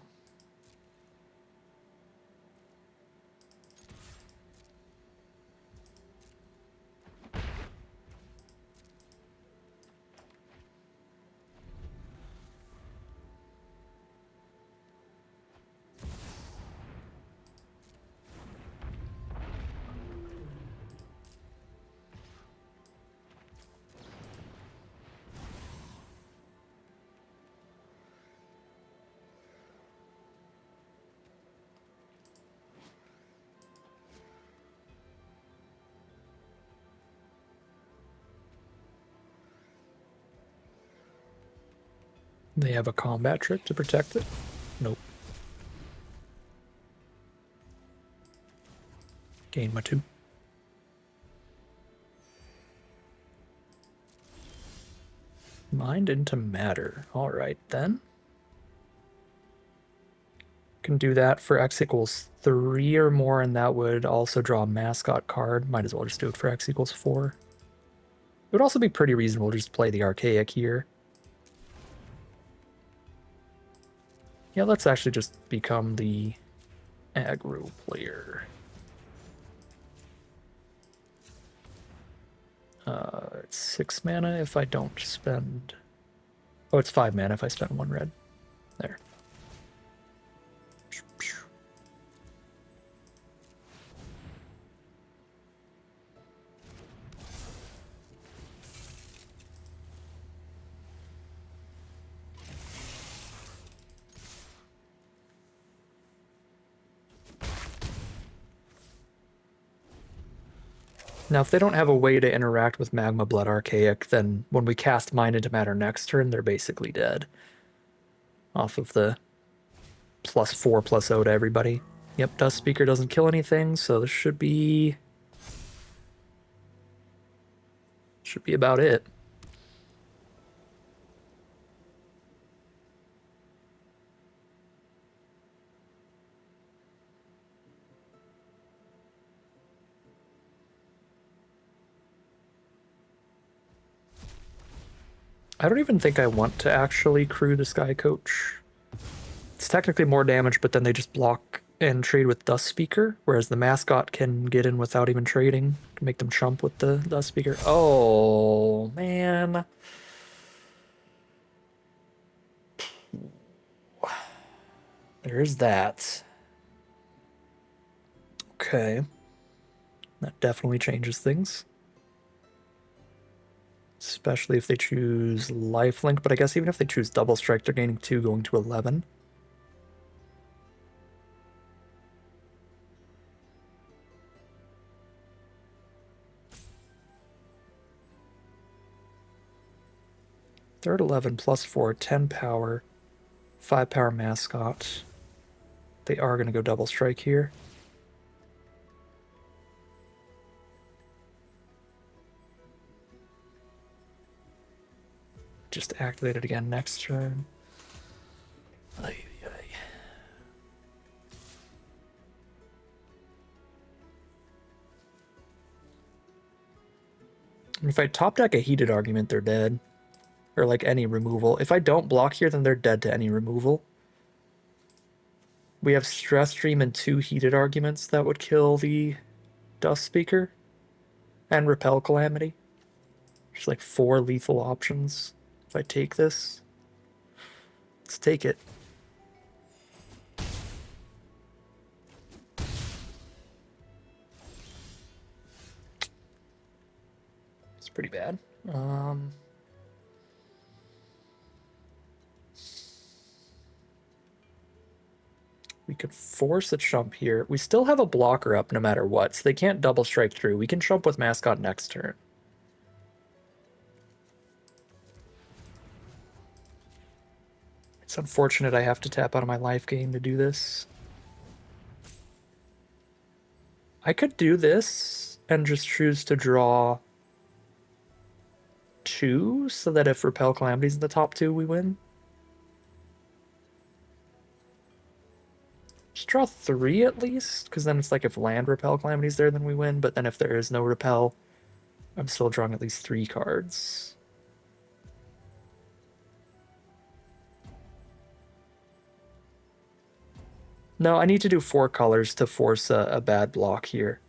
They have a combat trick to protect it? Nope. Gain my 2. Mind into matter. Alright then. Can do that for x equals 3 or more, and that would also draw a mascot card. Might as well just do it for x equals 4. It would also be pretty reasonable to just play the Archaic here. Yeah, let's actually just become the aggro player. It's 6 mana if I don't spend... Oh, it's 5 mana if I spend 1 red. There. Now, if they don't have a way to interact with Magma Blood Archaic, then when we cast Mind into Matter next turn, they're basically dead. Off of the +4/+0 to everybody. Yep, Dust Speaker doesn't kill anything, so this should be about it. I don't even think I want to actually crew the Sky Coach. It's technically more damage, but then they just block and trade with Dust Speaker, whereas the Mascot can get in without even trading. Can make them chump with the Dust Speaker. Oh, man. There's that. Okay. That definitely changes things. Especially if they choose Lifelink, but I guess even if they choose Double Strike, they're gaining 2, going to 11. They're at 11 +4, 10 power, 5 power Mascot. They are going to go Double Strike here. Just activate it again next turn. Ay, ay. If I top deck a Heated Argument, they're dead. Or like any removal. If I don't block here, then they're dead to any removal. We have Stress Stream and 2 Heated Arguments that would kill the Dust Speaker. And Repel Calamity. There's like 4 lethal options. If I take this, let's take it. pretty bad. We could force a chump here. We still have a blocker up no matter what, so they can't double strike through. We can chump with Mascot next turn. It's unfortunate I have to tap out of my life gain to do this. I could do this and just choose to draw 2 so that if Repel Calamity's in the top 2, we win. Just draw 3 at least, because then it's like if land Repel Calamity's there, then we win. But then if there is no Repel, I'm still drawing at least 3 cards. No, I need to do 4 colors to force a bad block here.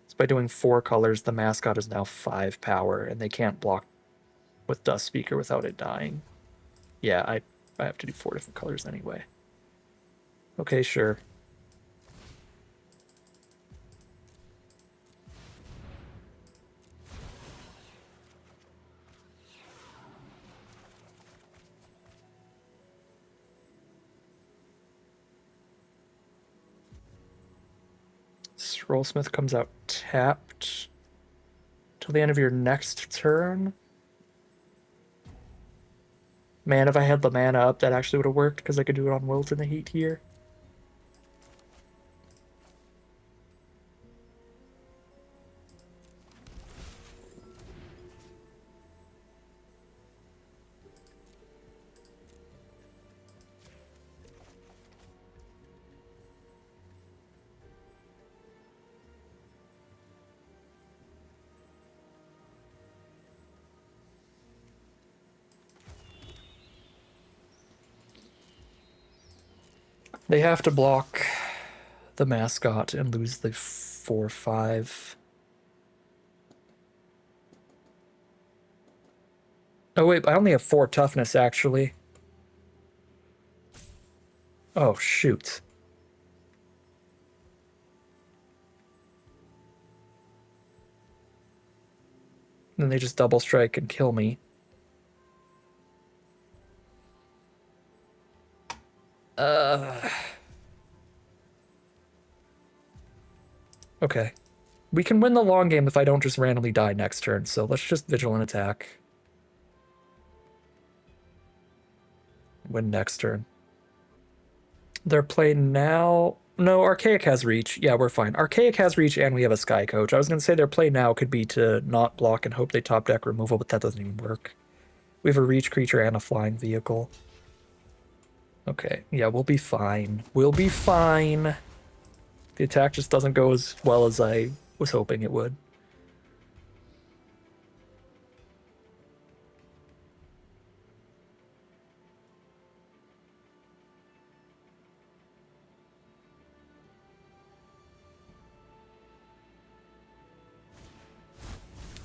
So by doing 4 colors, the Mascot is now 5 power, and they can't block with Dust Speaker without it dying. Yeah, I have to do 4 different colors anyway. Okay, sure. Scrollsmith comes out tapped till the end of your next turn. Man, if I had the mana up, that actually would have worked, because I could do it on Wilt in the Heat here. They have to block the Mascot and lose the 4/5. Oh wait, I only have 4 toughness actually. Oh shoot. Then they just double strike and kill me. Okay. We can win the long game if I don't just randomly die next turn, so let's just Vigilant attack. Win next turn. They're playing now. No, Archaic has reach. Yeah, we're fine. Archaic has reach and we have a Sky Coach. I was going to say their play now could be to not block and hope they top deck removal, but that doesn't even work. We have a reach creature and a flying vehicle. Okay, yeah, we'll be fine. We'll be fine. The attack just doesn't go as well as I was hoping it would.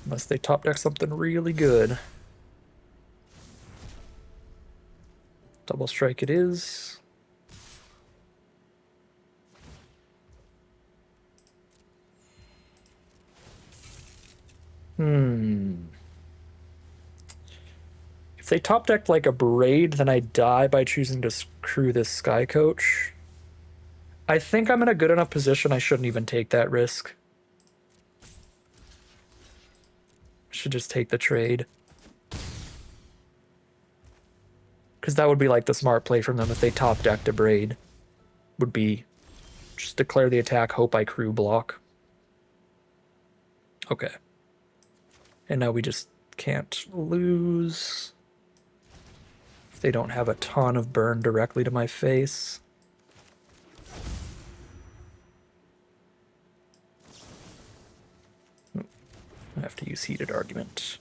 Unless they top deck something really good. Double strike it is. If they top decked like a Braid, then I die by choosing to screw this Sky Coach. I think I'm in a good enough position I shouldn't even take that risk. Should just take the trade. Because that would be like the smart play from them if they top decked a Braid. Would be just declare the attack, hope I crew block. Okay. And now we just can't lose. If they don't have a ton of burn directly to my face. I have to use Heated Argument.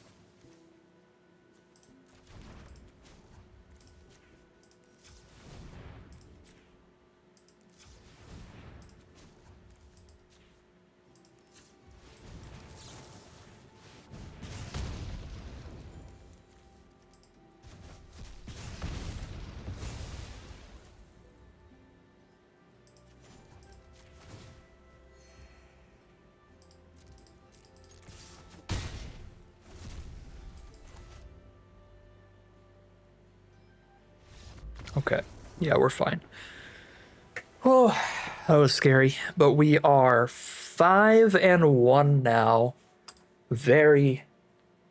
Okay. Yeah, we're fine. Oh, that was scary. But we are 5-1 now. Very,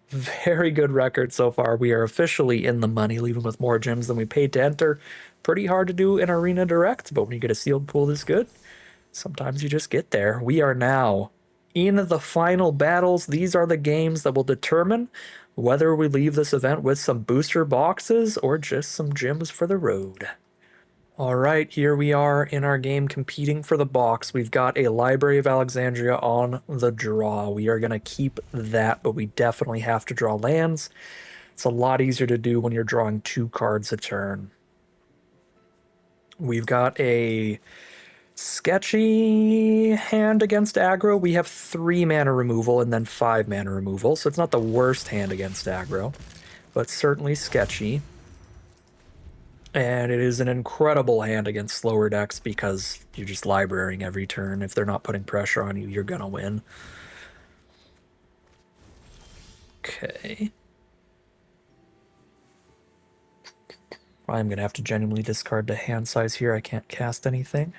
very good record so far. We are officially in the money, leaving with more gems than we paid to enter. Pretty hard to do in Arena Direct, but when you get a sealed pool this good, sometimes you just get there. We are now in the final battles. These are the games that will determine whether we leave this event with some booster boxes or just some gems for the road. All right, here we are in our game competing for the box. We've got a Library of Alexandria on the draw. We are going to keep that, but we definitely have to draw lands. It's a lot easier to do when you're drawing 2 cards a turn. We've got a sketchy hand against aggro. We have 3 mana removal and then 5 mana removal, so it's not the worst hand against aggro, but certainly sketchy. And it is an incredible hand against slower decks because you're just librarying every turn. If they're not putting pressure on you, you're gonna win. Okay. I'm gonna have to genuinely discard the hand size here. I can't cast anything.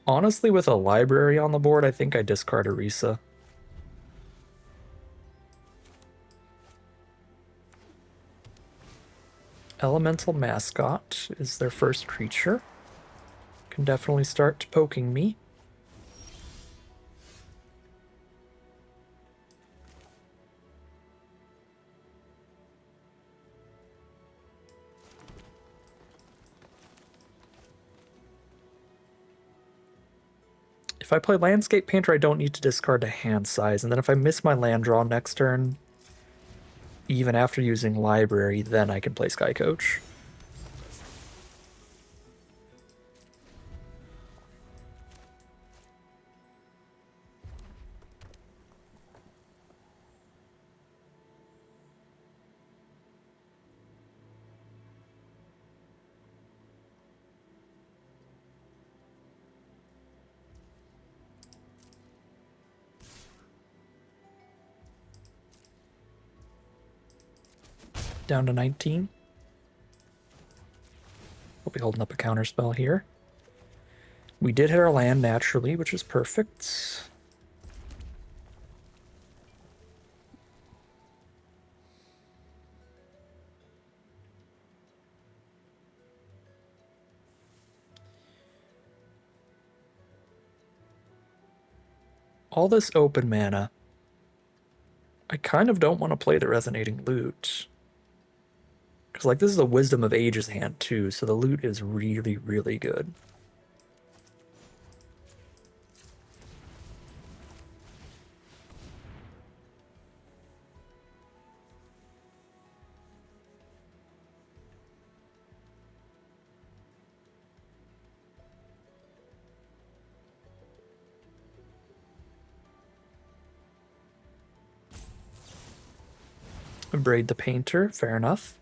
Honestly, with a library on the board, I think I discard Orisa. Elemental Mascot is their first creature. Can definitely start poking me. If I play Landscape Painter, I don't need to discard a hand size, and then if I miss my land draw next turn, even after using Library, then I can play Sky Coach. Down to 19. We'll be holding up a counter spell here. We did hit our land naturally, which is perfect. All this open mana. I kind of don't want to play the Resonating Lute. Because, like, this is a Wisdom of Ages hand, too, so the loot is really, really good. Braid the Painter, fair enough.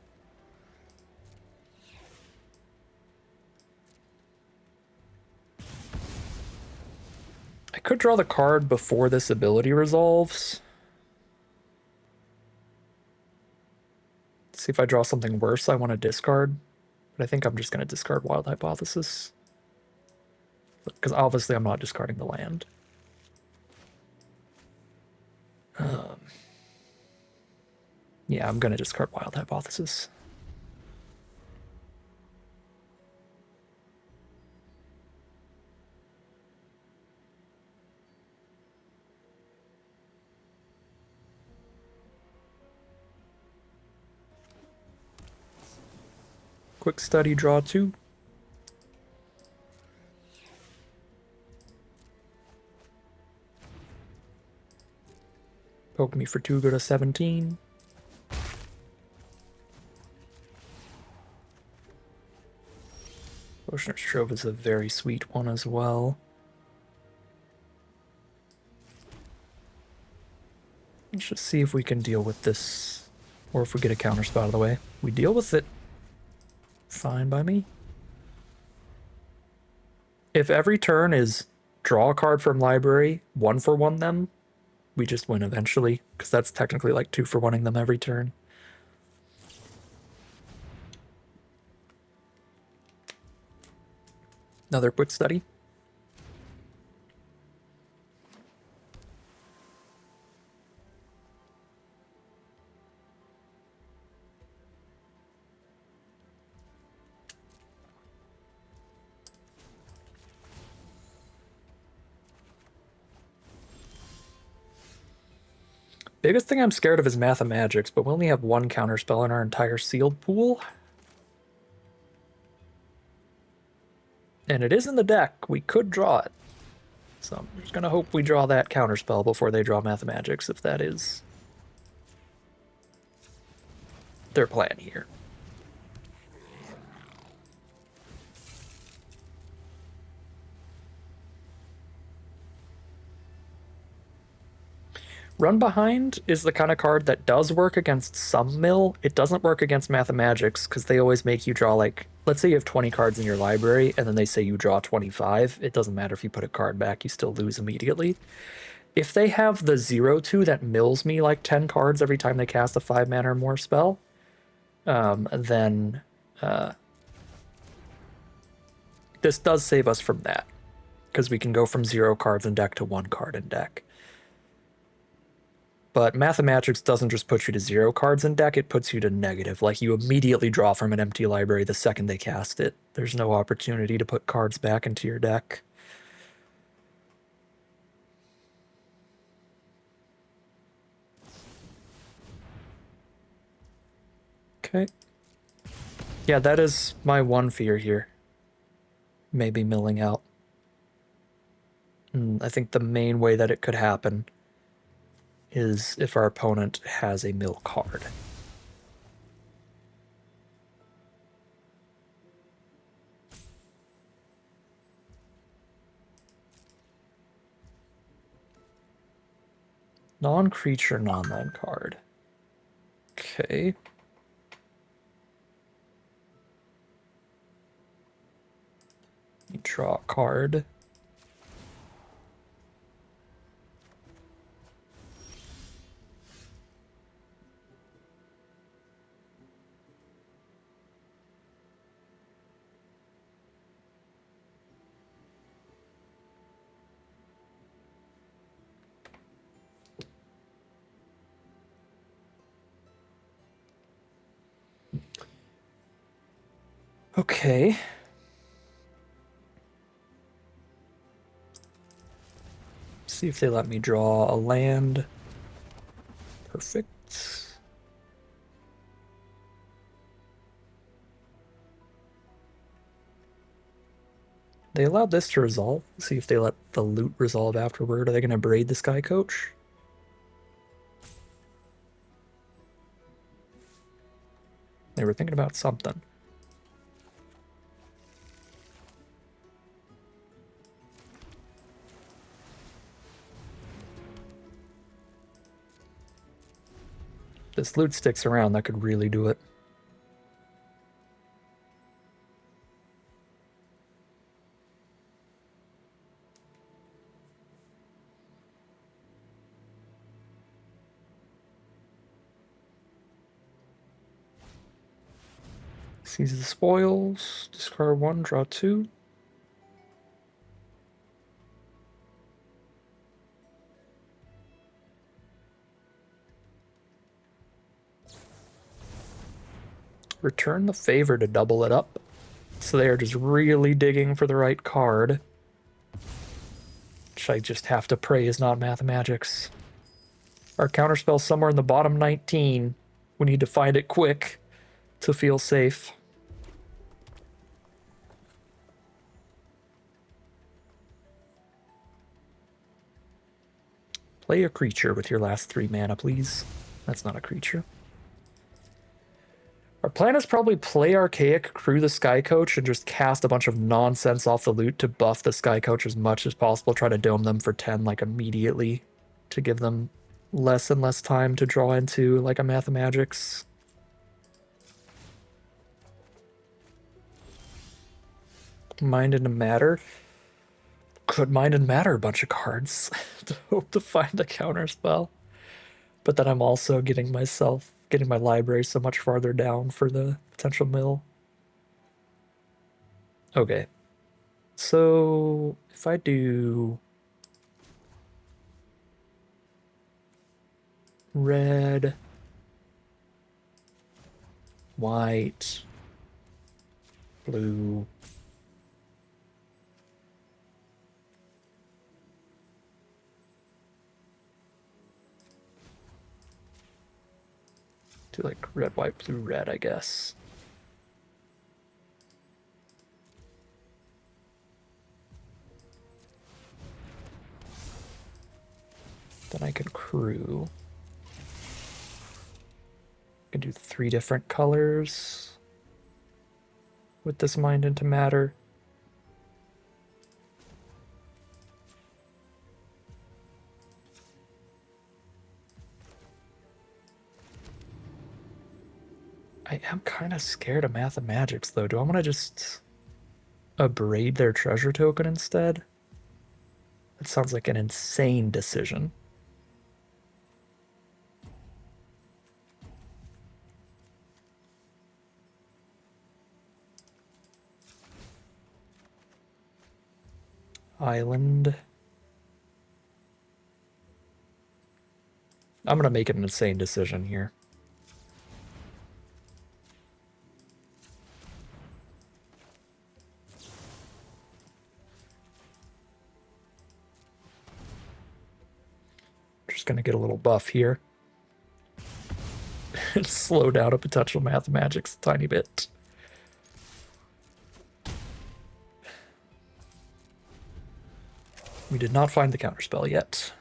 I could draw the card before this ability resolves. See if I draw something worse I want to discard. But I think I'm just going to discard Wild Hypothesis. Because obviously I'm not discarding the land. Yeah, I'm going to discard Wild Hypothesis. Quick study, draw 2. Poke me for 2, go to 17. Oceaner's Trove is a very sweet one as well. Let's just see if we can deal with this, or if we get a counterspell out of the way. We deal with it. Fine by me. If every turn is draw a card from library, 1-for-1 them, we just win eventually, because that's technically like 2-for-1ing them every turn. Another quick study. Biggest thing I'm scared of is Mathemagics, but we only have one counterspell in our entire sealed pool. And it is in the deck. We could draw it. So I'm just gonna hope we draw that counterspell before they draw Mathemagics, if that is their plan here. Run Behind is the kind of card that does work against some mill. It doesn't work against Mathemagics because they always make you draw, like, let's say you have 20 cards in your library and then they say you draw 25. It doesn't matter if you put a card back, you still lose immediately. If they have the 0-2 that mills me like 10 cards every time they cast a 5-mana or more spell, then this does save us from that because we can go from 0 cards in deck to 1 card in deck. But Mathemagics doesn't just put you to 0 cards in deck, it puts you to negative. Like, you immediately draw from an empty library the second they cast it. There's no opportunity to put cards back into your deck. Okay. Yeah, that is my one fear here. Maybe milling out. And I think the main way that it could happen is if our opponent has a mill card. Non-creature, non-land card. Okay. You draw a card. Okay. See if they let me draw a land. Perfect. They allowed this to resolve. See if they let the loot resolve afterward. Are they going to braid the Sky Coach? They were thinking about something. If this loot sticks around, that could really do it. Seize the spoils, discard 1, draw 2. Return the favor to double it up. So they are just really digging for the right card. Which I just have to pray is not Mathemagics. Our counterspell's somewhere in the bottom 19. We need to find it quick to feel safe. Play a creature with your last 3 mana, please. That's not a creature. Our plan is probably play Archaic, crew the Sky Coach, and just cast a bunch of nonsense off the loot to buff the Sky Coach as much as possible. Try to dome them for 10, like, immediately to give them less and less time to draw into, like, a Mathemagics. Mind and Matter. Could Mind and Matter a bunch of cards to hope to find a counter spell. But then I'm also getting my library so much farther down for the potential mill. Okay. So if I do red, white, blue, do like red, white, blue, red, I guess. Then I can crew. I can do 3 different colors with this mind into matter. I am kind of scared of mathemagics, though. Do I want to just abrade their treasure token instead? That sounds like an insane decision. Island. I'm gonna make it an insane decision here. Just gonna get a little buff here. And slow down a potential mathemagics a tiny bit. We did not find the counterspell yet.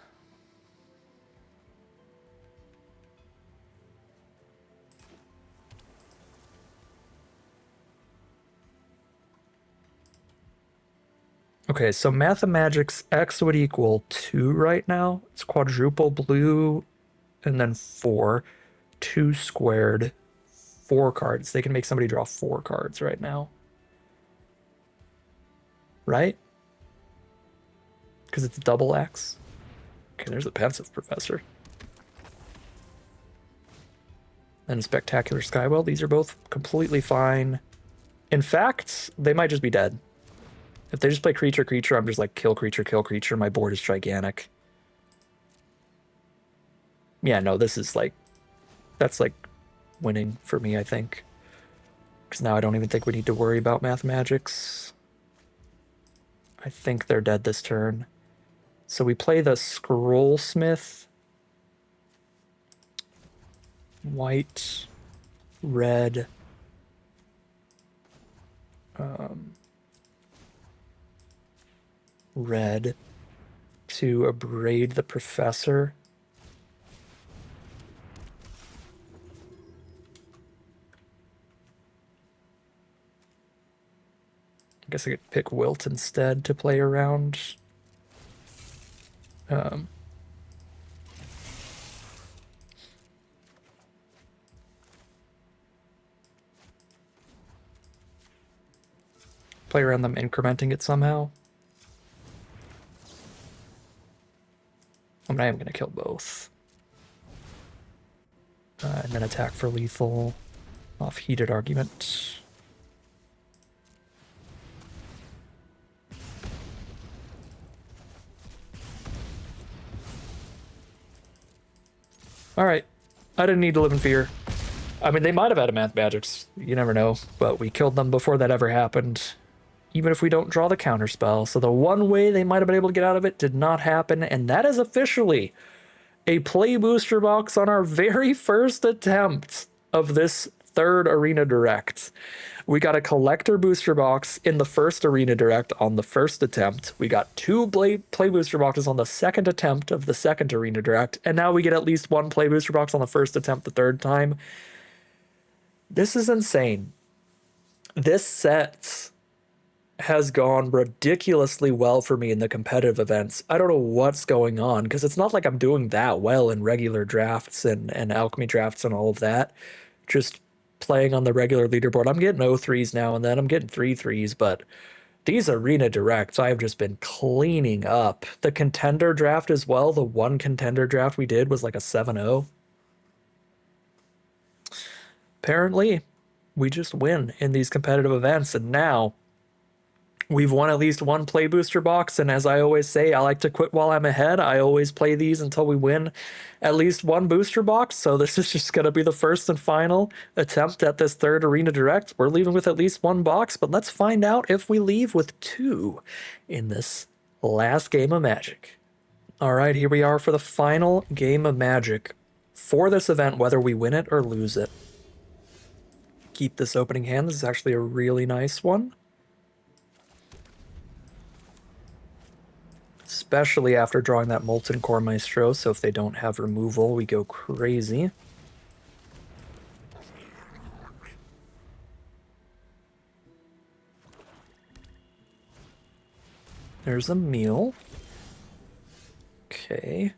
Okay, so Mathemagic's X would equal 2 right now. It's quadruple blue and then 4. 2 squared, 4 cards. They can make somebody draw 4 cards right now. Right? Because it's double X. Okay, there's a pensive professor. And a spectacular skywell. These are both completely fine. In fact, they might just be dead. If they just play creature, creature, I'm just like kill creature, kill creature. My board is gigantic. Yeah, no, this is like, that's like winning for me, I think. Because now I don't even think we need to worry about mathemagics. I think they're dead this turn. So we play the Scrollsmith. White, red, red to abrade the professor. I guess I could pick Wilt instead to play around. Play around them incrementing it somehow. I mean, I am going to kill both. And then attack for lethal off heated argument. Alright. I didn't need to live in fear. I mean, they might have had a mathemagics. You never know. But we killed them before that ever happened. Even if we don't draw the counterspell. So the one way they might have been able to get out of it did not happen. And that is officially a play booster box on our very first attempt of this third Arena Direct. We got a collector booster box in the first Arena Direct on the first attempt. We got 2 play booster boxes on the second attempt of the second Arena Direct. And now we get at least 1 play booster box on the first attempt the third time. This is insane. This set has gone ridiculously well for me in the competitive events. I don't know what's going on, because it's not like I'm doing that well in regular drafts and alchemy drafts and all of that. Just playing on the regular leaderboard. I'm getting 0-3s now and then. I'm getting 3-3s, but these Arena Directs, I've just been cleaning up. The contender draft as well, the one contender draft we did was like a 7-0. Apparently, we just win in these competitive events, and now We've won at least one play booster box, and as I always say, I like to quit while I'm ahead. I always play these until we win at least one booster box, so this is just going to be the first and final attempt at this third Arena Direct. We're leaving with at least one box, but let's find out if we leave with two in this last game of Magic. All right, here we are for the final game of Magic for this event, whether we win it or lose it. Keep this opening hand. This is actually a really nice one. Especially after drawing that Molten Core Maestro, so if they don't have removal, we go crazy. There's a meal. Okay.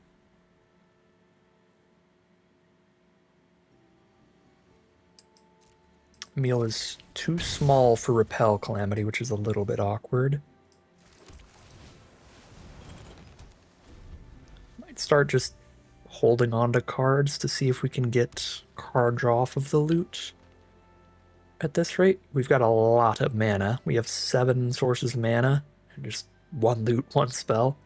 Meal is too small for Repel Calamity, which is a little bit awkward. Start just holding on to cards to see if we can get card draw off of the loot. At this rate, we've got a lot of mana. We have 7 sources of mana and just one loot, one spell.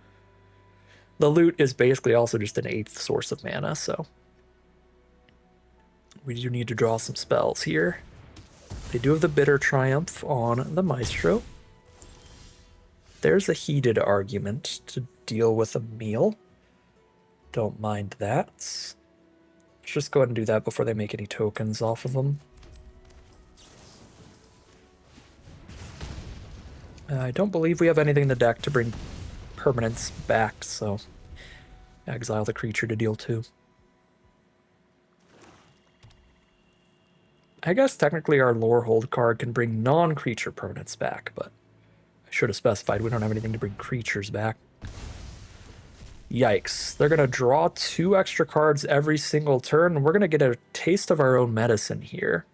The loot is basically also just an 8th source of mana, so we do need to draw some spells here. They do have the Bitter Triumph on the Maestro. There's a heated argument to deal with a meal. Don't mind that. Let's just go ahead and do that before they make any tokens off of them. I don't believe we have anything in the deck to bring permanents back, so exile the creature to deal 2. I guess technically our Lore Hold card can bring non-creature permanents back, but I should have specified we don't have anything to bring creatures back. Yikes. They're going to draw 2 extra cards every single turn. We're going to get a taste of our own medicine here,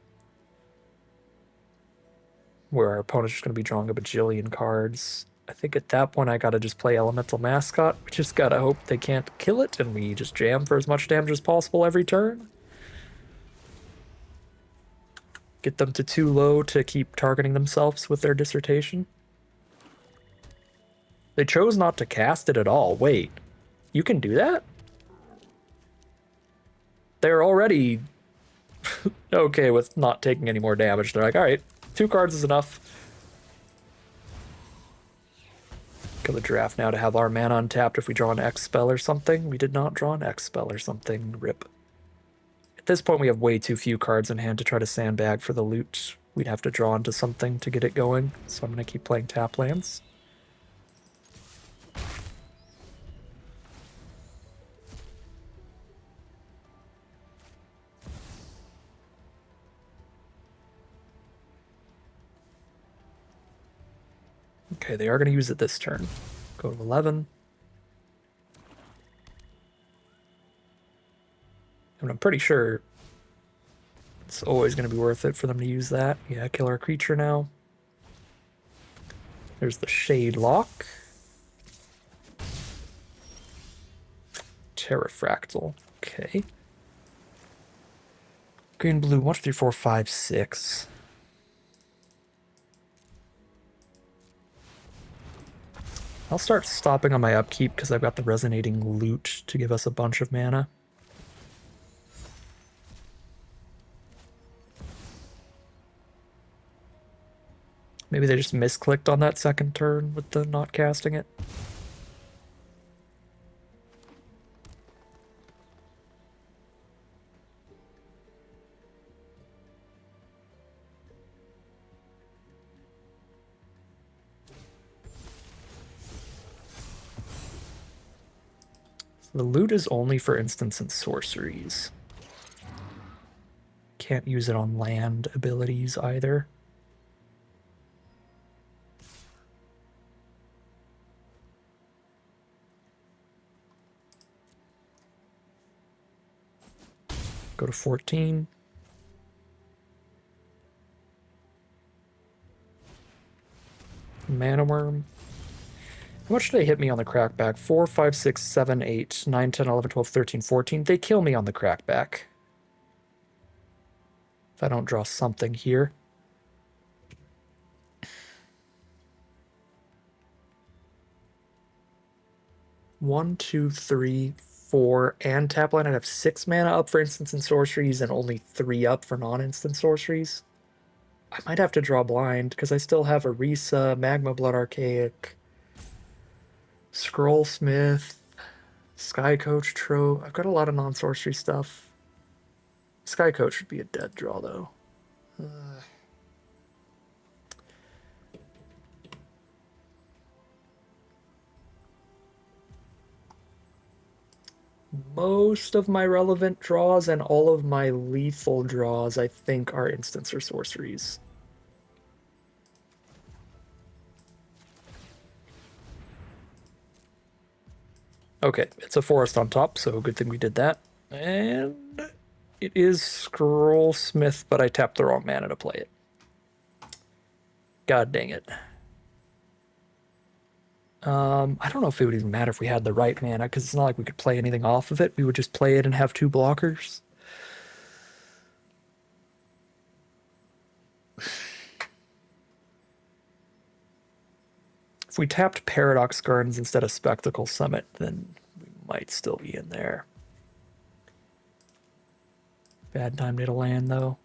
where our opponent's just going to be drawing a bajillion cards. I think at that point I got to just play Elemental Mascot. We just got to hope they can't kill it, and we just jam for as much damage as possible every turn. Get them to too low to keep targeting themselves with their dissertation. They chose not to cast it at all. Wait. You can do that? They're already okay with not taking any more damage. They're like, alright, 2 cards is enough. Kill the draft now to have our mana untapped if we draw an X spell or something. We did not draw an X spell or something. Rip. At this point, we have way too few cards in hand to try to sandbag for the loot. We'd have to draw into something to get it going, so I'm going to keep playing tap lands. Okay, they are going to use it this turn. Go to 11. And I'm pretty sure it's always going to be worth it for them to use that. Yeah, kill our creature now. There's the Shade Lock. Terrafractal. Okay. Green, blue, 1, 2, 3, 4, 5, 6. I'll start stopping on my upkeep because I've got the Resonating Loot to give us a bunch of mana. Maybe they just misclicked on that second turn with the not casting it. The loot is only for instants and sorceries. Can't use it on land abilities either. Go to 14. Mana Worm. How much do they hit me on the crackback? 4, 5, 6, 7, 8, 9, 10, 11, 12, 13, 14. They kill me on the crackback. If I don't draw something here. 1, 2, 3, 4, and tap land. I'd have 6 mana up for instants and sorceries and only 3 up for non-instant sorceries. I might have to draw blind because I still have Orisa, Magma Blood Archaic, Scrollsmith, Sky Coach Trope. I've got a lot of non-sorcery stuff. Sky Coach would be a dead draw though. Most of my relevant draws and all of my lethal draws, I think, are instants or sorceries. Okay, it's a forest on top, so good thing we did that. And it is Scrollsmith, but I tapped the wrong mana to play it. God dang it. I don't know if it would even matter if we had the right mana, because it's not like we could play anything off of it. We would just play it and have 2 blockers. If we tapped Paradox Gardens instead of Spectacle Summit, then we might still be in there. Bad time to land, though.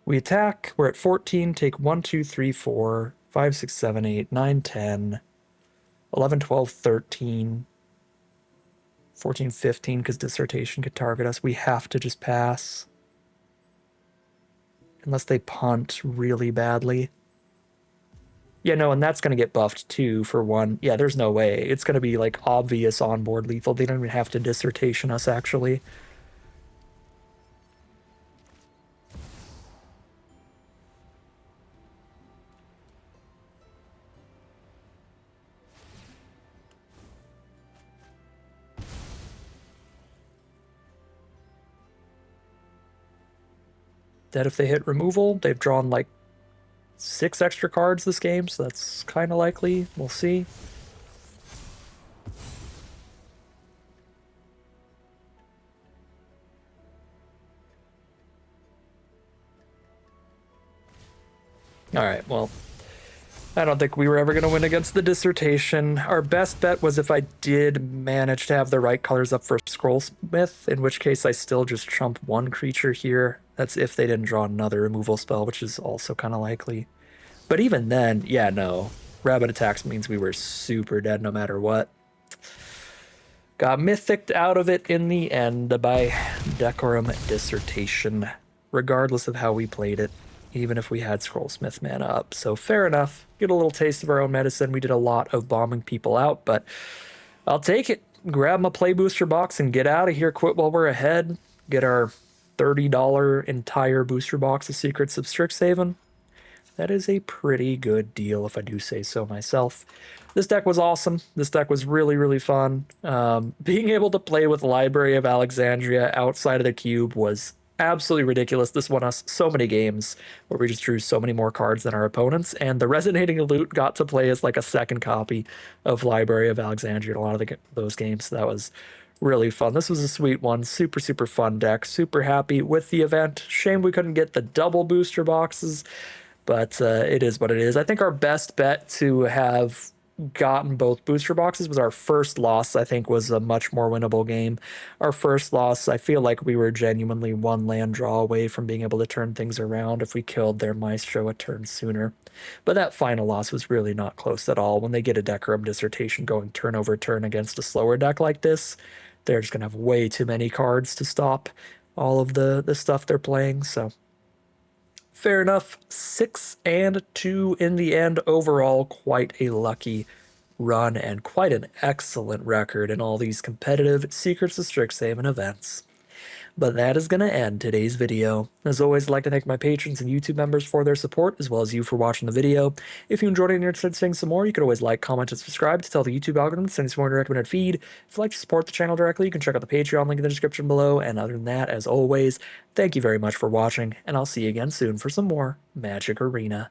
We attack. We're at 14. Take 1, 2, 3, 4, 5, 6, 7, 8, 9, 10, 11, 12, 13, 14, 15, because Dissertation could target us. We have to just pass. Unless they punt really badly. Yeah, no, and that's going to get buffed too for 1. Yeah, there's no way. It's going to be like obvious onboard lethal. They don't even have to Dissertation us, actually. That if they hit removal, they've drawn like 6 extra cards this game, so that's kind of likely. We'll see. Alright, well, I don't think we were ever going to win against the Dissertation. Our best bet was if I did manage to have the right colors up for Scrollsmith, in which case I still just chump 1 creature here. That's if they didn't draw another removal spell, which is also kind of likely. But even then, yeah, no. Rabbit attacks means we were super dead no matter what. Got mythicked out of it in the end by Decorum Dissertation, regardless of how we played it, even if we had Scrollsmith mana up. So fair enough. Get a little taste of our own medicine. We did a lot of bombing people out, but I'll take it. Grab my play booster box and get out of here. Quit while we're ahead. Get our $30 entire booster box of Secrets of Strixhaven. That is a pretty good deal, if I do say so myself. This deck was awesome. This deck was really, really fun. Being able to play with Library of Alexandria outside of the cube was absolutely ridiculous. This won us so many games where we just drew so many more cards than our opponents, and the Resonating Loot got to play as like a second copy of Library of Alexandria in a lot of those games. So that was really fun. This was a sweet one. Super, super fun deck. Super happy with the event. Shame we couldn't get the double booster boxes, but it is what it is. I think our best bet to have gotten both booster boxes was our first loss. I think was a much more winnable game. Our first loss, I feel like we were genuinely 1 land draw away from being able to turn things around if we killed their Maestro a turn sooner. But that final loss was really not close at all. When they get a Decorum Dissertation going turn over turn against a slower deck like this, they're just going to have way too many cards to stop all of the stuff they're playing. So fair enough. 6-2 in the end. Overall, quite a lucky run and quite an excellent record in all these competitive Secrets of Strixhaven events. But that is going to end today's video. As always, I'd like to thank my patrons and YouTube members for their support, as well as you for watching the video. If you enjoyed it and you're interested in seeing some more, you can always like, comment, and subscribe to tell the YouTube algorithm to send you some more recommended feed. If you'd like to support the channel directly, you can check out the Patreon link in the description below. And other than that, as always, thank you very much for watching, and I'll see you again soon for some more Magic Arena.